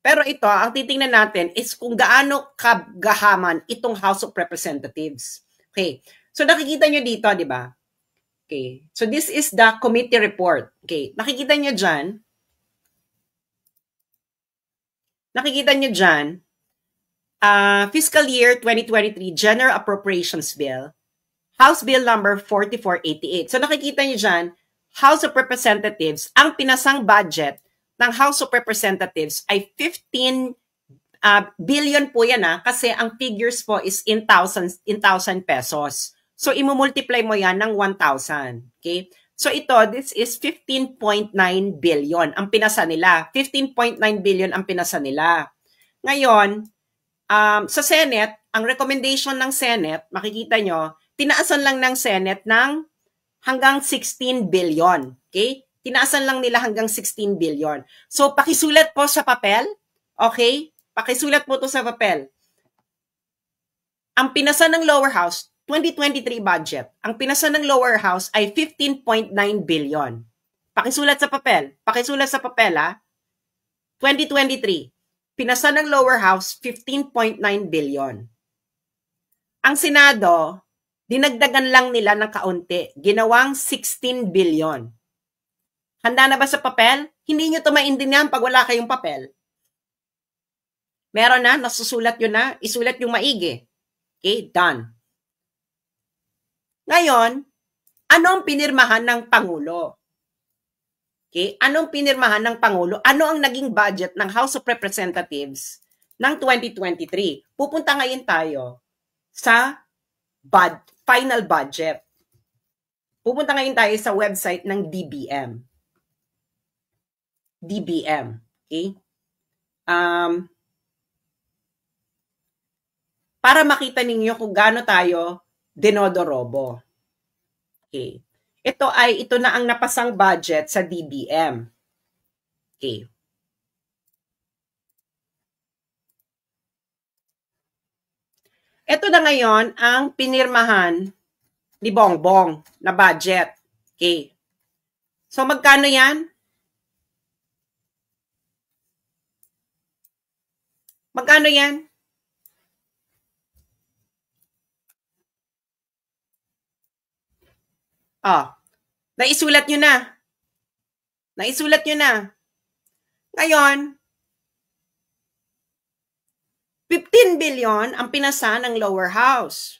Pero ito, ang titingnan natin is kung gaano kagahaman itong House of Representatives. Okay. So nakikita nyo dito, di ba? Okay. So this is the committee report. Okay. Nakikita nyo dyan, Fiscal Year 2023 General Appropriations Bill, House Bill number 4488. So nakikita niyo dyan, House of Representatives, ang pinasang budget ng House of Representatives ay 15 billion po yan kasi ang figures po is in thousand pesos. So imumultiply mo yan ng 1,000. Okay? So ito, this is 15.9 billion ang pinasa nila. 15.9 billion ang pinasa nila. Ngayon, sa Senate, ang recommendation ng Senate, makikita nyo, tinaasan lang ng Senate ng hanggang 16 billion. Okay? Tinaasan lang nila hanggang 16 billion. So, pakisulat po sa papel. Okay? Pakisulat po to sa papel. Ang pinasa ng lower house, 2023 budget, ang pinasa ng lower house ay 15.9 billion. Pakisulat sa papel. Pakisulat sa papel, 2023. Pinasa ng lower house, 15.9 billion. Ang Senado, dinagdagan lang nila ng kaunti. Ginawang 16 billion. Handa na ba sa papel? Hindi nyo ito maintindihan pag wala kayong papel. Meron na, nasusulat yun na, isulat yung maigi. Okay, done. Ngayon, ano ang pinirmahan ng Pangulo? Okay, anong pinirmahan ng Pangulo? Ano ang naging budget ng House of Representatives ng 2023? Pupunta ngayon tayo sa final budget. Pupunta ngayon tayo sa website ng DBM. DBM. Okay? Para makita ninyo kung gaano tayo dinodorobo. Okay. Ito na ang napasang budget sa DBM. Okay. Ito na ngayon ang pinirmahan ni Bongbong na budget. Okay. So magkano yan? Magkano yan? Naisulat nyo na. Naisulat nyo na. Ngayon, 15 billion ang pinasa ng lower house.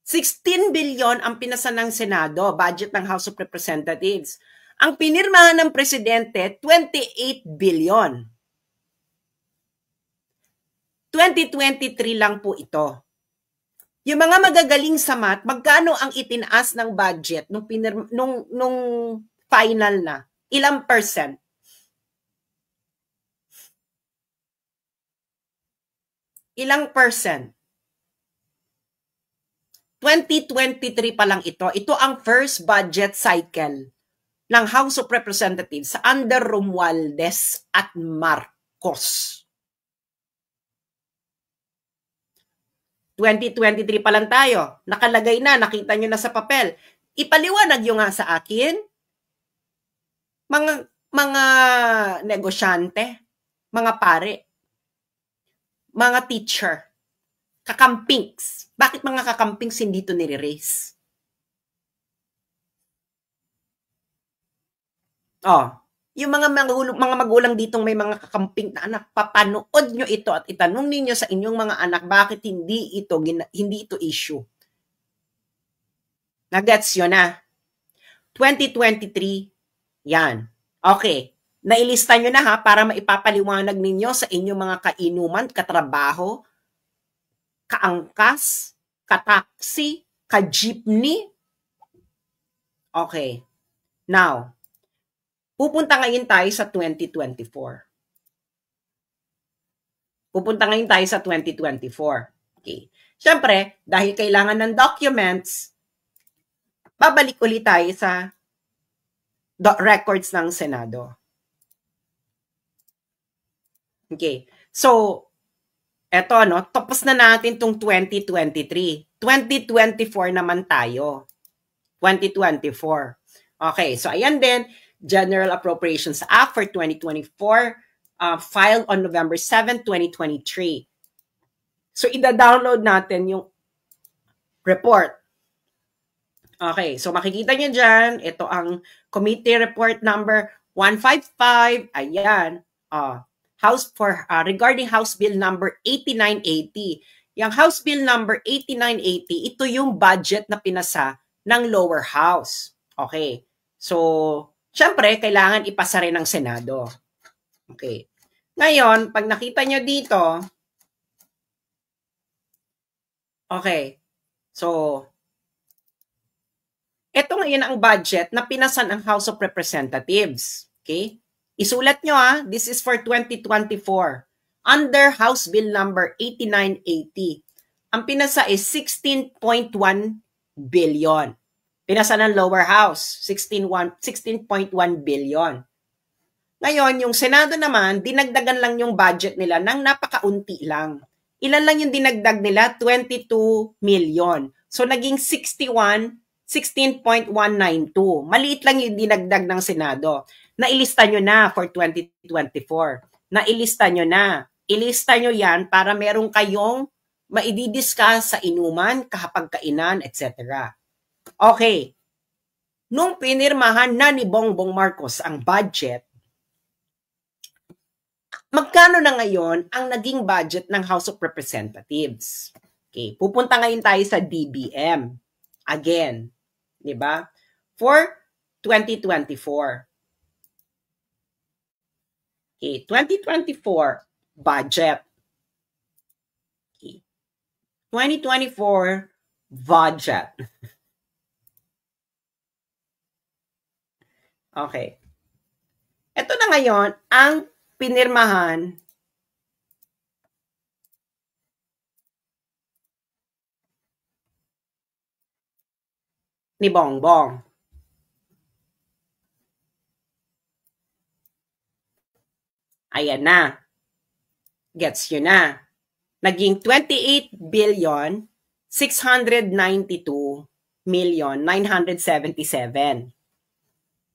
16 billion ang pinasa ng Senado, budget ng House of Representatives. Ang pinirmahan ng Presidente, 28 billion. 2023 lang po ito. Yung mga magagaling sa math, magkano ang itinaas ng budget nung final na? Ilang percent? Ilang percent? 2023 pa lang ito. Ito ang first budget cycle ng House of Representatives under Romualdez at Marcos. 2023 pa lang tayo. Nakalagay na, nakita nyo na sa papel. Ipaliwanag nyo nga sa akin, mga negosyante, mga pare, mga teacher, kakampings. Bakit mga kakampings hindi ito nire-raise? Yung mga magulang ditong may mga kakamping na anak, papanood nyo ito at itanong ninyo sa inyong mga anak bakit hindi ito issue. Nagets yun na. 2023, yan. Okay. Nailista nyo na para maipapaliwanag ninyo sa inyong mga kainuman, katrabaho, kaangkas, kataksi, ka-jeepney. Okay. Now, pupunta ngayon tayo sa 2024. Pupunta ngayon tayo sa 2024. Okay. Siyempre, dahil kailangan ng documents, babalik ulit tayo sa records ng Senado. Okay. So, eto, tapos na natin itong 2023. 2024 naman tayo. 2024. Okay, so ayan din, General Appropriations Act for 2024, filed on November 7, 2023. So, ida-download natin yung report. Okay, so makikita nyo dyan, ito ang committee report number 155. Ayan, regarding House Bill number 8980. Yung House Bill number 8980, ito yung budget na pinasa ng lower house. Okay, so, syempre, kailangan ipasa rin ng Senado. Okay, ngayon, pag nakita nyo dito, okay, so, ito ngayon ang budget na pinasan ang House of Representatives. Okay? Isulat nyo this is for 2024. Under House Bill number 8980. Ang pinasa is 16.1 billion. Pinasa ng lower house, 16.1 billion. Ngayon, yung Senado naman, dinagdagan lang yung budget nila ng napakaunti lang. Ilan lang yung dinagdag nila? 22 million. So, naging 16.192. Maliit lang yung dinagdag ng Senado. Nailista nyo na for 2024. Nailista nyo na. Ilista nyo yan para meron kayong maididiscuss sa inuman, kahapagkainan, etc. Okay. Nung pinirmahan na ni Bongbong Marcos ang budget, magkano na ngayon ang naging budget ng House of Representatives? Okay. Pupunta ngayon tayo sa DBM. Again. Diba? For 2024. Okay, 2024 budget. Okay. 2024 budget. Okay. Ito na ngayon ang pinirmahan ni Bongbong. Ayan na. Gets yun na. Naging 28 billion 692 million 977.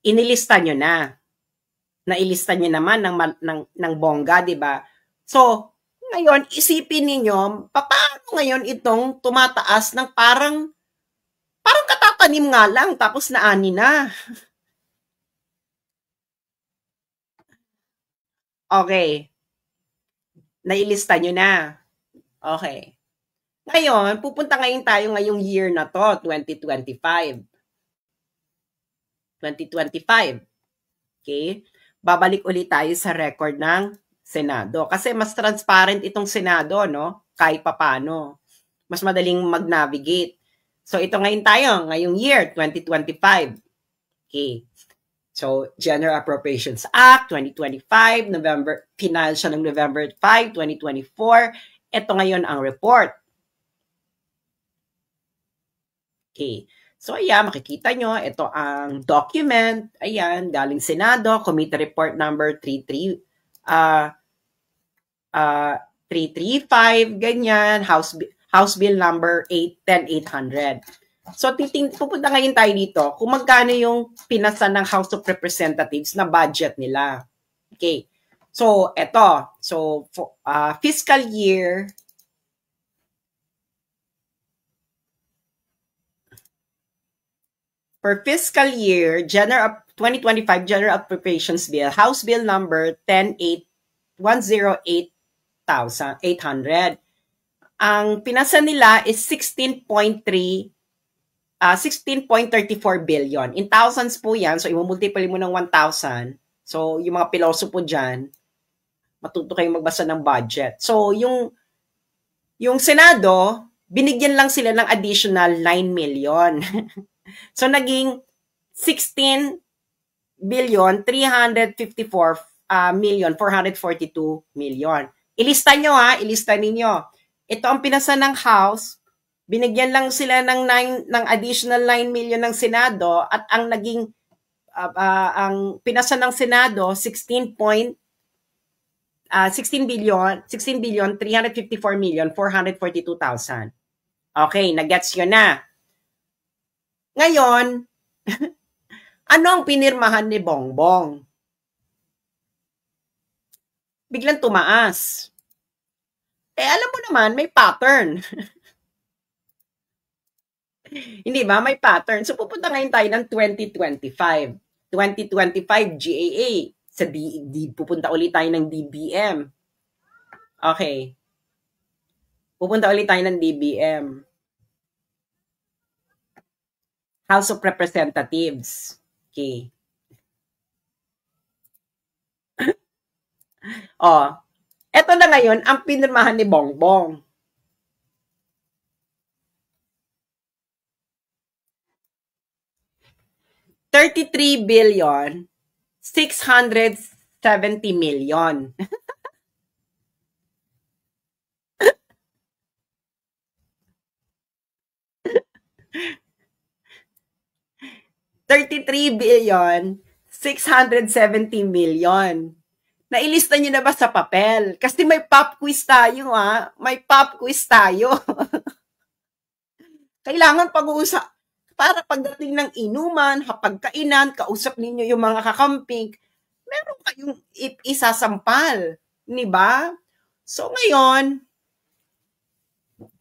Inilista nyo na. Nailista nyo naman ng bongga, di ba? So, ngayon, isipin ninyo, paano ngayon itong tumataas ng parang katatanim nga lang, tapos naani na. Okay. Nailista nyo na. Okay. Ngayon, pupunta ngayon tayo ngayong year na to, 2025. 2025. Okay? Babalik ulit tayo sa record ng Senado. Kasi mas transparent itong Senado, no? Kahit papano. Mas madaling mag-navigate. So, ito ngayon tayo, ngayong year, 2025. Okay. So, General Appropriations Act, 2025, final siya ng November 5, 2024. Ito ngayon ang report. Okay. So, ayan, makikita nyo, ito ang document. Ayan, galing Senado, Committee Report number 335, ganyan, House Bill number 10800. So, pupunta ngayon tayo dito kung magkano yung pinasa ng House of Representatives na budget nila. Okay. So, eto. So, fiscal year for fiscal year 2025 General Appropriations Bill, House Bill number 108,800. Ang pinasa nila is 16.34 billion. In thousands po yan. So, imumultiply mo ng 1,000. So, yung mga piloso po dyan, matuto kayong magbasa ng budget. So, yung Senado, binigyan lang sila ng additional 9 million. So, naging 16 billion 354 million 442 million. Ilista nyo ilista ninyo. Ito ang pinasa ng House, binigyan lang sila ng additional 9 million ng Senado at ang naging ang pinasa ng Senado 16 billion 354 million 442,000. Okay, nagets yun na. Ngayon, Ano ang pinirmahan ni Bongbong? Biglang tumaas. Alam mo naman, may pattern. Hindi ba? May pattern. So, pupunta ngayon tayo ng 2025. 2025 GAA. Pupunta ulit tayo ng DBM. Okay. Pupunta ulit tayo ng DBM. House of Representatives. Okay. Eto na ngayon ang pinirmahan ni Bongbong. $33,670,000,000. $33,670,000,000. Nailista nyo na ba sa papel? Kasi may pop quiz tayo, ha? May pop quiz tayo. Kailangan pag-uusap. Para pagdating ng inuman, hapagkainan, kausap ninyo yung mga kakamping, meron kayong isasampal. Diba? So ngayon,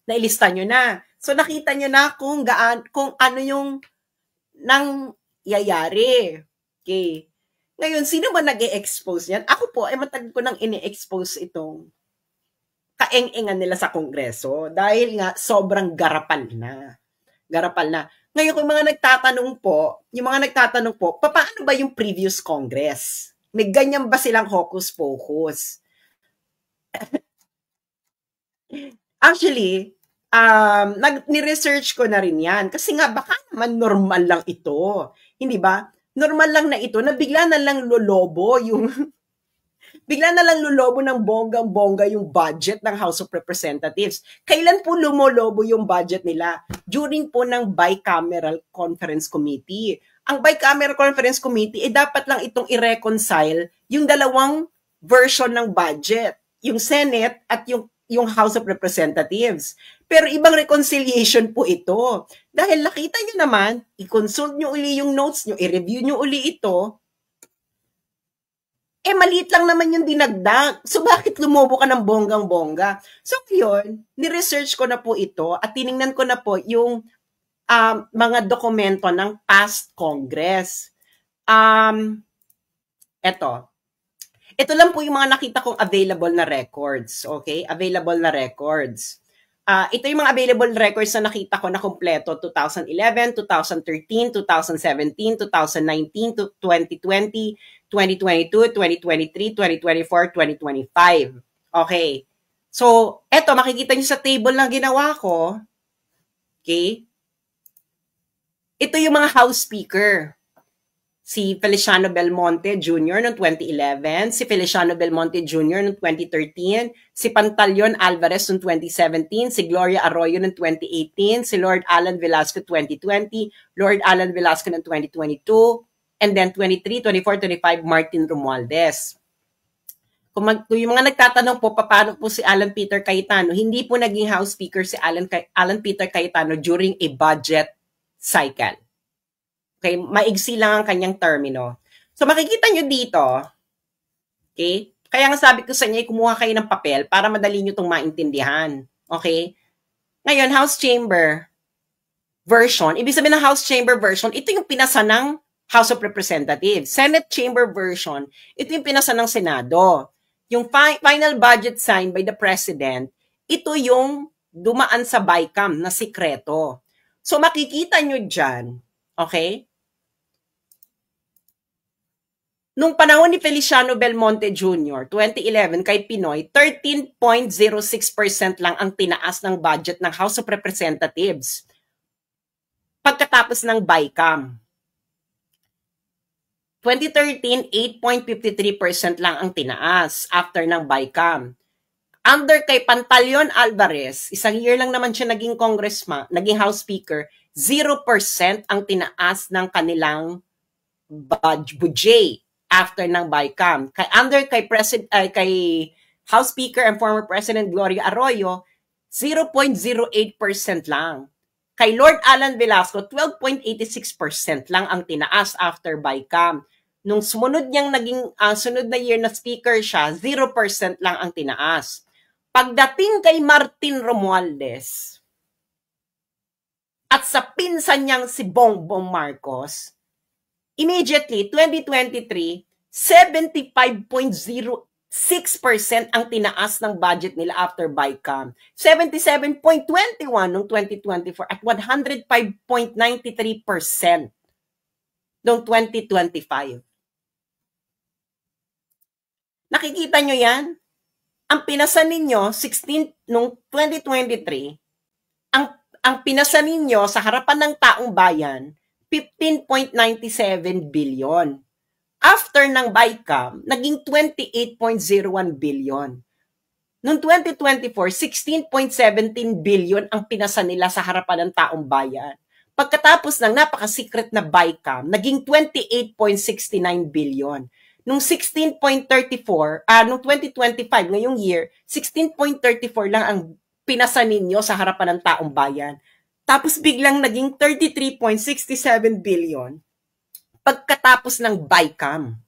nailista nyo na. So nakita nyo na kung ano yung nangyayari. Okay. Ngayon, sino ba nag-e-expose yan? Ako po, matagal ko nang ini-expose itong kaeng-engan nila sa Kongreso dahil nga sobrang garapal na. Garapal na. Ngayon, kung yung mga nagtatanong po, paano ba yung previous Congress? May ganyan ba silang hocus-pocus? Actually, ni-research ko na rin yan. Kasi nga, baka naman normal lang ito. Hindi ba? Normal lang na ito na bigla na lang lolobo ng bonggang-bongga yung budget ng House of Representatives. Kailan po lumolobo yung budget nila? During po ng Bicameral Conference Committee. Ang Bicameral Conference Committee, dapat lang itong i-reconcile yung dalawang version ng budget. Yung Senate at yung House of Representatives. Pero ibang reconciliation po ito. Dahil nakita nyo naman, i-consult nyo uli yung notes nyo, i-review nyo uli ito, maliit lang naman yung dinagdag. So, bakit lumobo ka ng bonggang-bongga? So, yun, ni-research ko na po ito at tiningnan ko na po yung mga dokumento ng past Congress. Ito lang po yung mga nakita kong available na records. Okay? Available na records. Ito yung mga available records na nakita ko na kompleto 2011, 2013, 2017, 2019, 2020, 2022, 2023, 2024, 2025. Okay. So, eto, makikita nyo sa table na ginawa ko. Okay. Ito yung mga House Speaker. Si Feliciano Belmonte Jr. noong 2011, si Feliciano Belmonte Jr. noong 2013, si Pantaleon Alvarez noong 2017, si Gloria Arroyo noong 2018, si Lord Alan Velasco 2020, Lord Alan Velasco noong 2022, and then 23, 24, 25, Martin Romualdez. Kung yung mga nagtatanong po, paano po si Alan Peter Cayetano, hindi po naging House Speaker si Alan Peter Cayetano during a budget cycle. Okay, maigsi lang ang kanyang termino. So makikita nyo dito, okay? Kaya nga sabi ko sa inyo, kumuha kayo ng papel para madali nyo itong maintindihan. Okay? Ngayon, House Chamber version, ibig sabihin ng House Chamber version, ito yung pinasa ng House of Representatives. Senate Chamber version, ito yung pinasa ng Senado. Yung final budget signed by the President, ito yung dumaan sa BICAM na sikreto. So makikita nyo dyan, okay? Nung panahon ni Feliciano Belmonte Jr., 2011, kay Pinoy, 13.06% lang ang tinaas ng budget ng House of Representatives pagkatapos ng BICAM. 2013, 8.53% lang ang tinaas after ng BICAM. Under kay Pantaleon Alvarez, isang year lang naman siya naging congressman, naging House Speaker, 0% ang tinaas ng kanilang budget after ng BICAM. Kay House Speaker and former President Gloria Arroyo, 0.08% lang. Kay Lord Alan Velasco, 12.86% lang ang tinaas after BICAM. Nung sumunod niyang naging sunod na year na speaker siya, 0% lang ang tinaas. Pagdating kay Martin Romualdez at sa pinsan niyang si Bongbong Marcos, immediately, 2023, 75.06% ang tinaas ng budget nila after BICAM. 77.21 noong 2024 at 105.93% noong 2025. Nakikita nyo yan? Ang pinasa ninyo, 16 noong 2023, ang pinasa ninyo sa harapan ng taong bayan, 15.97 billion. After ng BICAM, naging 28.01 billion. Noong 2024, 16.17 billion ang pinasa nila sa harapan ng taong bayan. Pagkatapos ng napaka-secret na BICAM, naging 28.69 billion. Noong 16.34, noong 2025, ngayong year, 16.34 lang ang pinasa ninyo sa harapan ng taong bayan. Tapos biglang naging 33.67 billion pagkatapos ng BICAM.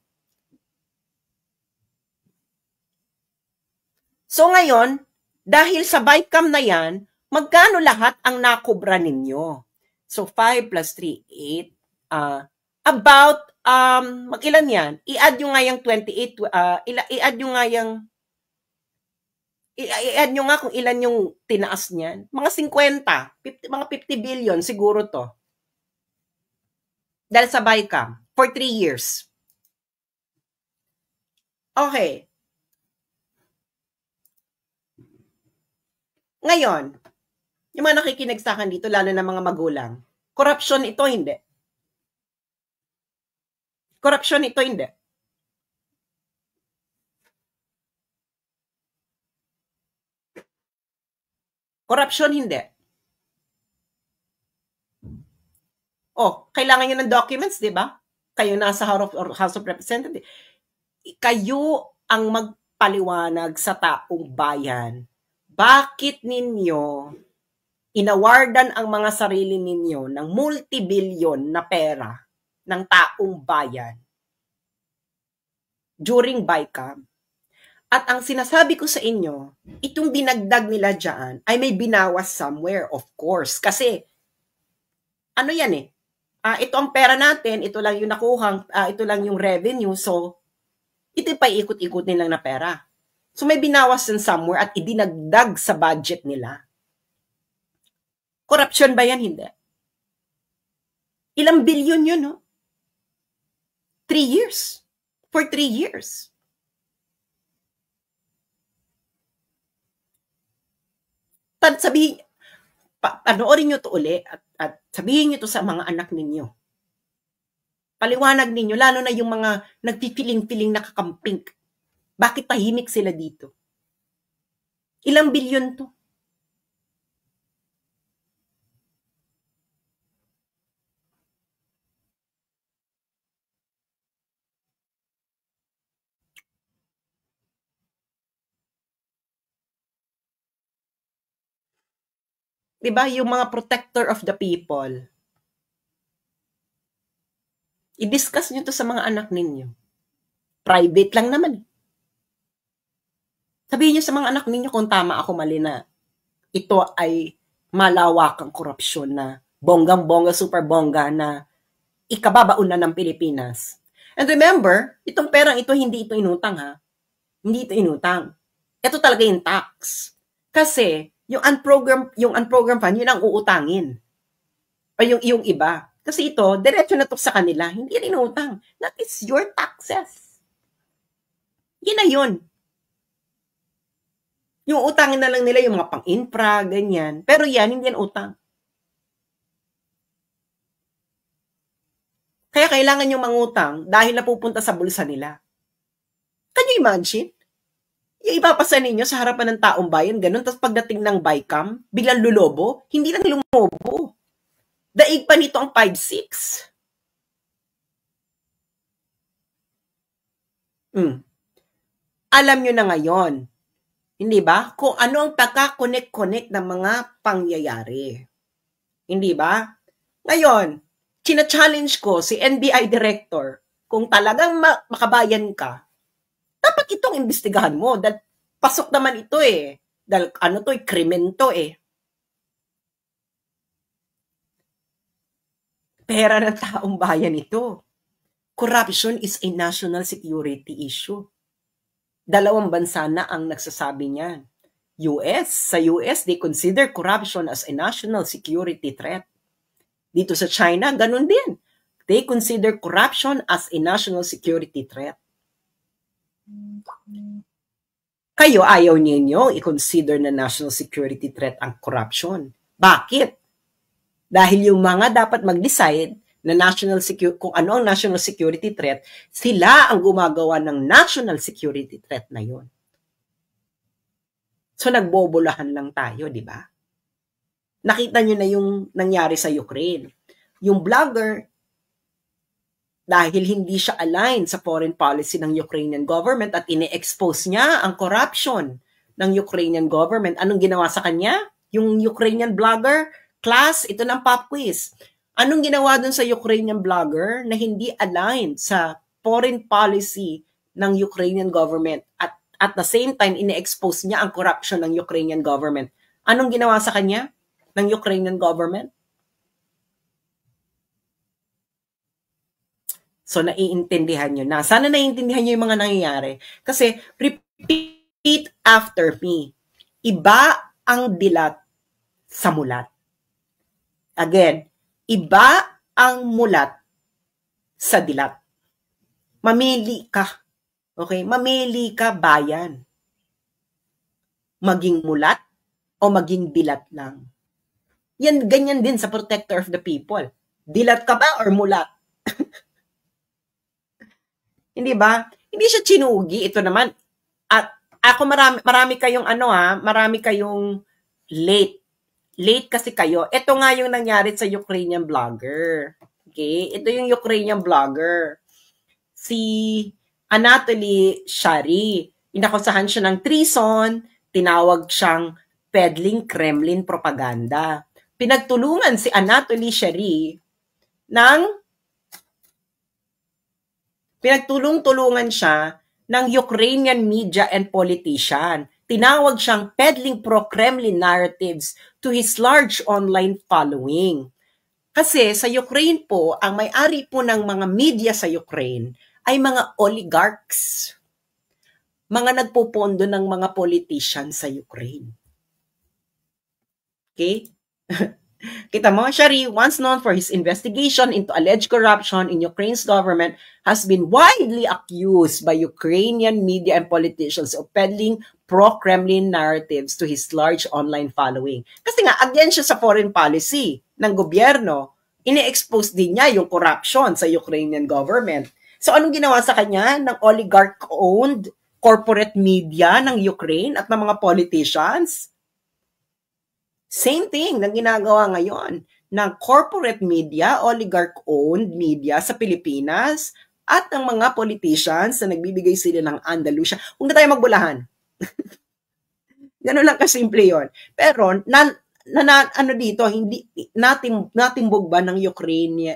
So ngayon, dahil sa BICAM na yan, magkano lahat ang nakubra ninyo? So 5 plus 3, 8. About, mag-ilan yan? I-add nyo nga yung 28, i-add nyo nga yung, i-add nyo nga kung ilan yung tinaas niyan. Mga 50, mga 50 billion siguro to. Dahil sa BICAM, for 3 years. Okay. Ngayon, yung mga nakikinig sa akin dito, lalo na mga magulang, corruption ito, hindi. Corruption ito, hindi. Corruption, hindi. Kailangan nyo ng documents, di ba? Kayo nasa House of Representatives. Kayo ang magpaliwanag sa taong bayan. Bakit ninyo inawardan ang mga sarili ninyo ng multi-billion na pera ng taong bayan during BICAM? At ang sinasabi ko sa inyo, itong dinagdag nila dyan ay may binawas somewhere, of course. Kasi, ano yan eh? Ito ang pera natin, ito lang yung nakuhang, ito lang yung revenue, so ito pa ikot-ikot nilang na pera. So may binawas yan somewhere at idinagdag sa budget nila. Corruption ba yan? Hindi. Ilang bilyon yun, no? 3 years. For 3 years. Sabihin, panoorin nyo to uli at sabihin nyo to sa mga anak ninyo. Paliwanag ninyo, lalo na yung mga nagpipiling-piling nakakamping. Bakit tahimik sila dito? Ilang bilyon to? Diba? Yung mga protector of the people. I-discuss nyo to sa mga anak ninyo. Private lang naman. Sabihin nyo sa mga anak ninyo kung tama ako, mali na ito ay malawakang korupsyon na bonggang-bongga, super bongga na ikababaon na ng Pilipinas. And remember, itong perang ito, hindi ito inutang ha. Hindi ito inutang. Ito talaga yung tax. Kasi, yung unprogrammed fund, yun ang uutangin. O yung iba. Kasi ito, diretso na to sa kanila. Hindi rin utang. That is your taxes. Yun na yun. Yung utangin na lang nila yung mga pang-infra, ganyan. Pero yan, hindi yan utang. Kaya kailangan yung mangutang dahil napupunta sa bulsa nila. Can you imagine? Yung ipapasa ninyo sa harapan ng taong bayan, ganun. Tapos pagdating ng BICAM, biglang lulobo. Hindi lang lumobo. Daig pa nito ang 5-6. Alam nyo na ngayon, hindi ba? Kung ano ang pagka-connect-connect ng mga pangyayari. Hindi ba? Ngayon, china-challenge ko si NBI Director, kung talagang makabayan ka, dapat itong imbestigahan mo. Dahil pasok naman ito eh. Dahil ano to, krimen to eh. Pera ng taong bayan ito. Corruption is a national security issue. Dalawang bansa na ang nagsasabi niyan. Sa US, they consider corruption as a national security threat. Dito sa China, ganun din. They consider corruption as a national security threat. Kayo, ayaw ninyo i-consider na national security threat ang corruption. Bakit? Dahil yung mga dapat mag-decide na kung ano ang national security threat, sila ang gumagawa ng national security threat na yon. So nagbobolahan lang tayo, di ba? Nakita nyo na yung nangyari sa Ukraine. Yung blogger, dahil hindi siya aligned sa foreign policy ng Ukrainian government at ine-expose niya ang corruption ng Ukrainian government. Anong ginawa sa kanya? Yung Ukrainian blogger, class, ito ng pop quiz. Anong ginawa dun sa Ukrainian blogger na hindi aligned sa foreign policy ng Ukrainian government at the same time ine-expose niya ang corruption ng Ukrainian government? Anong ginawa sa kanya ng Ukrainian government? So, naiintindihan nyo na. Sana naiintindihan nyo yung mga nangyayari. Kasi, repeat after me. Iba ang dilat sa mulat. Again, iba ang mulat sa dilat. Mamili ka. Okay? Mamili ka, bayan. Maging mulat o maging dilat lang. Yan, ganyan din sa protector of the people. Dilat ka ba or mulat? Hindi ba? Hindi siya chinugi. Ito naman. At ako marami kayong marami kayong late. Late kasi kayo. Ito nga yung nangyari sa Ukrainian blogger. Okay? Ito yung Ukrainian blogger. Si Anatoly Shary. Inakusahan siya ng treason. Tinawag siyang peddling Kremlin propaganda. Pinagtulungan si Anatoly Shary pinagtulungan siya ng Ukrainian media and politician. Tinawag siyang peddling pro-Kremlin narratives to his large online following. Kasi sa Ukraine po, ang may-ari po ng mga media sa Ukraine ay mga oligarchs. Mga nagpopondo ng mga politician sa Ukraine. Okay? Kita mo, Shary, once known for his investigation into alleged corruption in Ukraine's government, has been widely accused by Ukrainian media and politicians of peddling pro-Kremlin narratives to his large online following. Kasi nga, against siya sa foreign policy ng gobyerno, ini-expose din niya yung corruption sa Ukrainian government. So, anong ginawa sa kanya ng oligarch-owned corporate media ng Ukraine at ng mga politicians? Same thing na ginagawa ngayon ng corporate media, oligarch-owned media sa Pilipinas at ng mga politicians na nagbibigay sila ng Andalusia. Huwag na tayo magbulahan. Ganun lang kasimple yon. Pero, dito, hindi natimbog ba ng Ukraine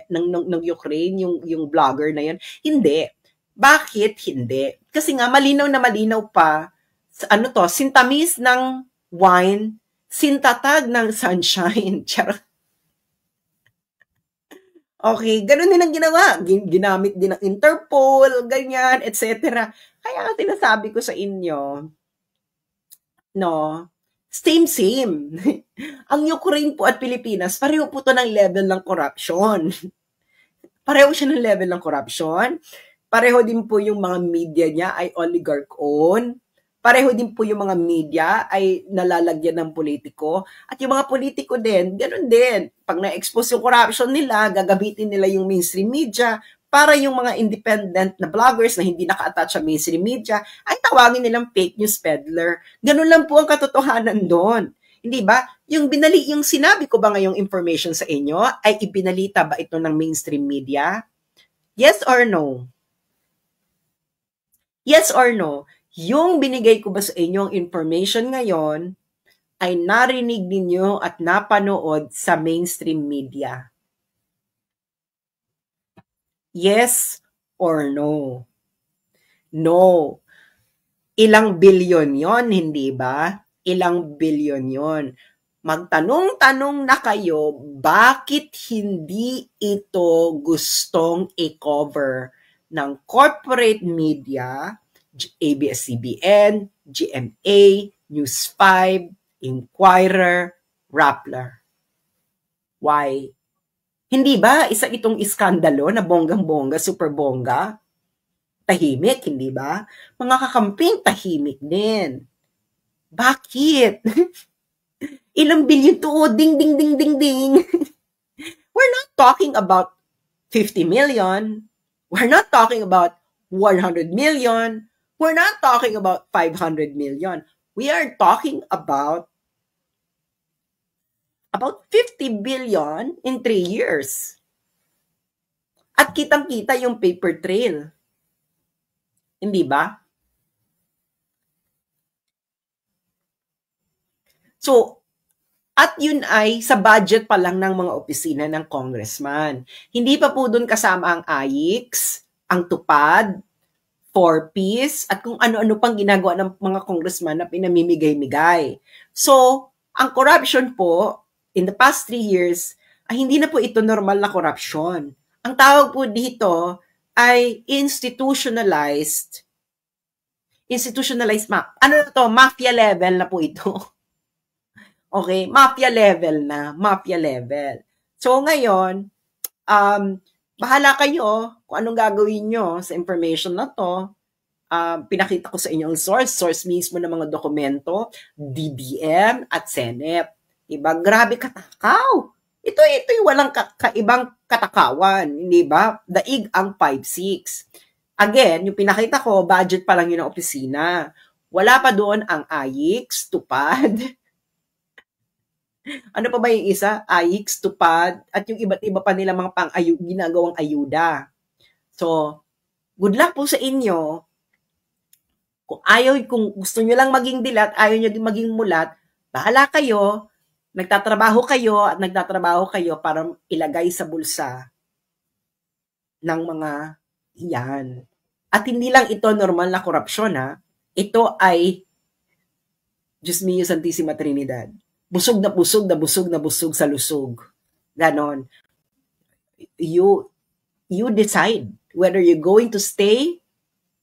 yung vlogger na yan? Hindi. Bakit hindi? Kasi nga malinaw na malinaw pa sintamis ng wine, sintatag ng sunshine. Charot. Okay, ganun din ang ginawa. Ginamit din ng Interpol, ganyan, etc. Kaya nga sinasabi ko sa inyo, same. Ang Ukraine po at Pilipinas, pareho po to ng level ng corruption. Pareho siya ng level ng corruption. Pareho din po yung mga media niya ay oligarch-owned. Pareho din po yung mga media ay nalalagyan ng politiko. At yung mga politiko din, ganun din. Pag na-expose yung corruption nila, gagamitin nila yung mainstream media para yung mga independent na vloggers na hindi naka-attach sa mainstream media ay tawagin nilang fake news peddler. Ganun lang po ang katotohanan doon. Hindi ba? Yung sinabi ko ba ngayong information sa inyo ay ibinalita ba ito ng mainstream media? Yes or no? Yes or no? Yung binigay ko ba sa inyong information ngayon ay narinig ninyo at napanood sa mainstream media? Yes or no? No. Ilang bilyon yon, hindi ba? Ilang bilyon yon. Magtanong-tanong na kayo, bakit hindi ito gustong i-cover ng corporate media, ABS-CBN, GMA, News 5, Inquirer, Rappler? Why? Hindi ba isa itong iskandalo na bonggang-bongga, super bongga? Tahimik, hindi ba? Mga kakamping, tahimik din. Bakit? Ilang bilyon to? Ding, ding, ding, ding, ding. We're not talking about 50 million. We're not talking about 100 million. We're not talking about 500 million. We are talking about 50 billion in 3 years. At kitang-kita yung paper trail. Hindi ba? So, at yun ay sa budget pa lang ng mga opisina ng congressman. Hindi pa po doon kasama ang AIX, ang tupad, 4Ps, at kung ano-ano pang ginagawa ng mga congressman na pinamimigay-migay. So, ang corruption po, in the past 3 years, ay hindi na po ito normal na corruption. Ang tawag po dito ay institutionalized ano na to? Mafia level na po ito. Okay, mafia level na, mafia level. So ngayon, bahala kayo kung anong gagawin nyo sa information na to. Pinakita ko sa inyo ang source mismo ng mga dokumento, DBM at Senate. Diba? Grabe katakaw. Ito yung walang kaibang katakawan, hindi ba? Daig ang 5-6. Again, yung pinakita ko, budget pa lang yun ang opisina. Wala pa doon ang AIX, tupad. Ano pa ba yung isa? AIX, tupad, at yung iba't iba pa nila mga ginagawang ayuda. So, good luck po sa inyo. Kung gusto nyo lang maging dilat, ayaw nyo din maging mulat, bahala kayo, nagtatrabaho kayo para ilagay sa bulsa ng mga iyan. At hindi lang ito normal na korupsyon, ha? Ito ay, Diyos mio, Santissima Trinidad. Busog na busog na busog na busog sa lusog. Ganon. You decide whether you're going to stay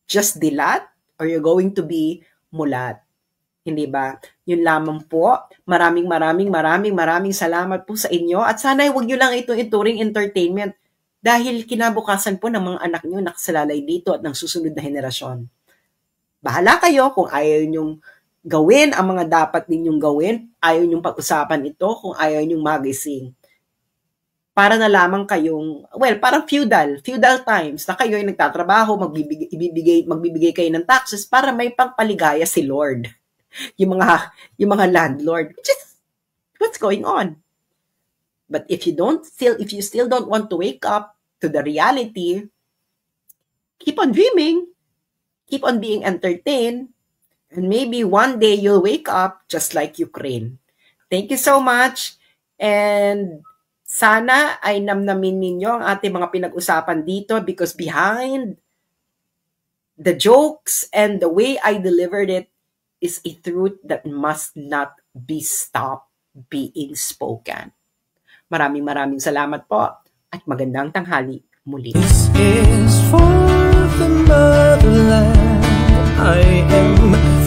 just dilat or you're going to be mulat. Hindi ba? Yun lamang po. Maraming salamat po sa inyo. At sana huwag nyo lang itong ituring entertainment dahil kinabukasan po ng mga anak nyo nakasalalay dito at ng susunod na henerasyon. Bahala kayo kung ayaw nyong gawin ang mga dapat ninyong gawin, ayaw nyong pag-usapan ito, kung ayaw nyong magising. Para na lamang kayong, parang feudal times na kayo ay nagtatrabaho, magbibigay kayo ng taxes para may pangpaligaya si Lord. Yung mga landlord. Which is what's going on. But if you still don't want to wake up to the reality, keep on dreaming, keep on being entertained, and maybe one day you'll wake up just like Ukraine. Thank you so much. And sana ay namnamin ninyo ang ating mga pinag-usapan dito because behind the jokes and the way I delivered it is a truth that must not be stopped being spoken. Maraming salamat po at magandang tanghali muli. This is for the motherland. I am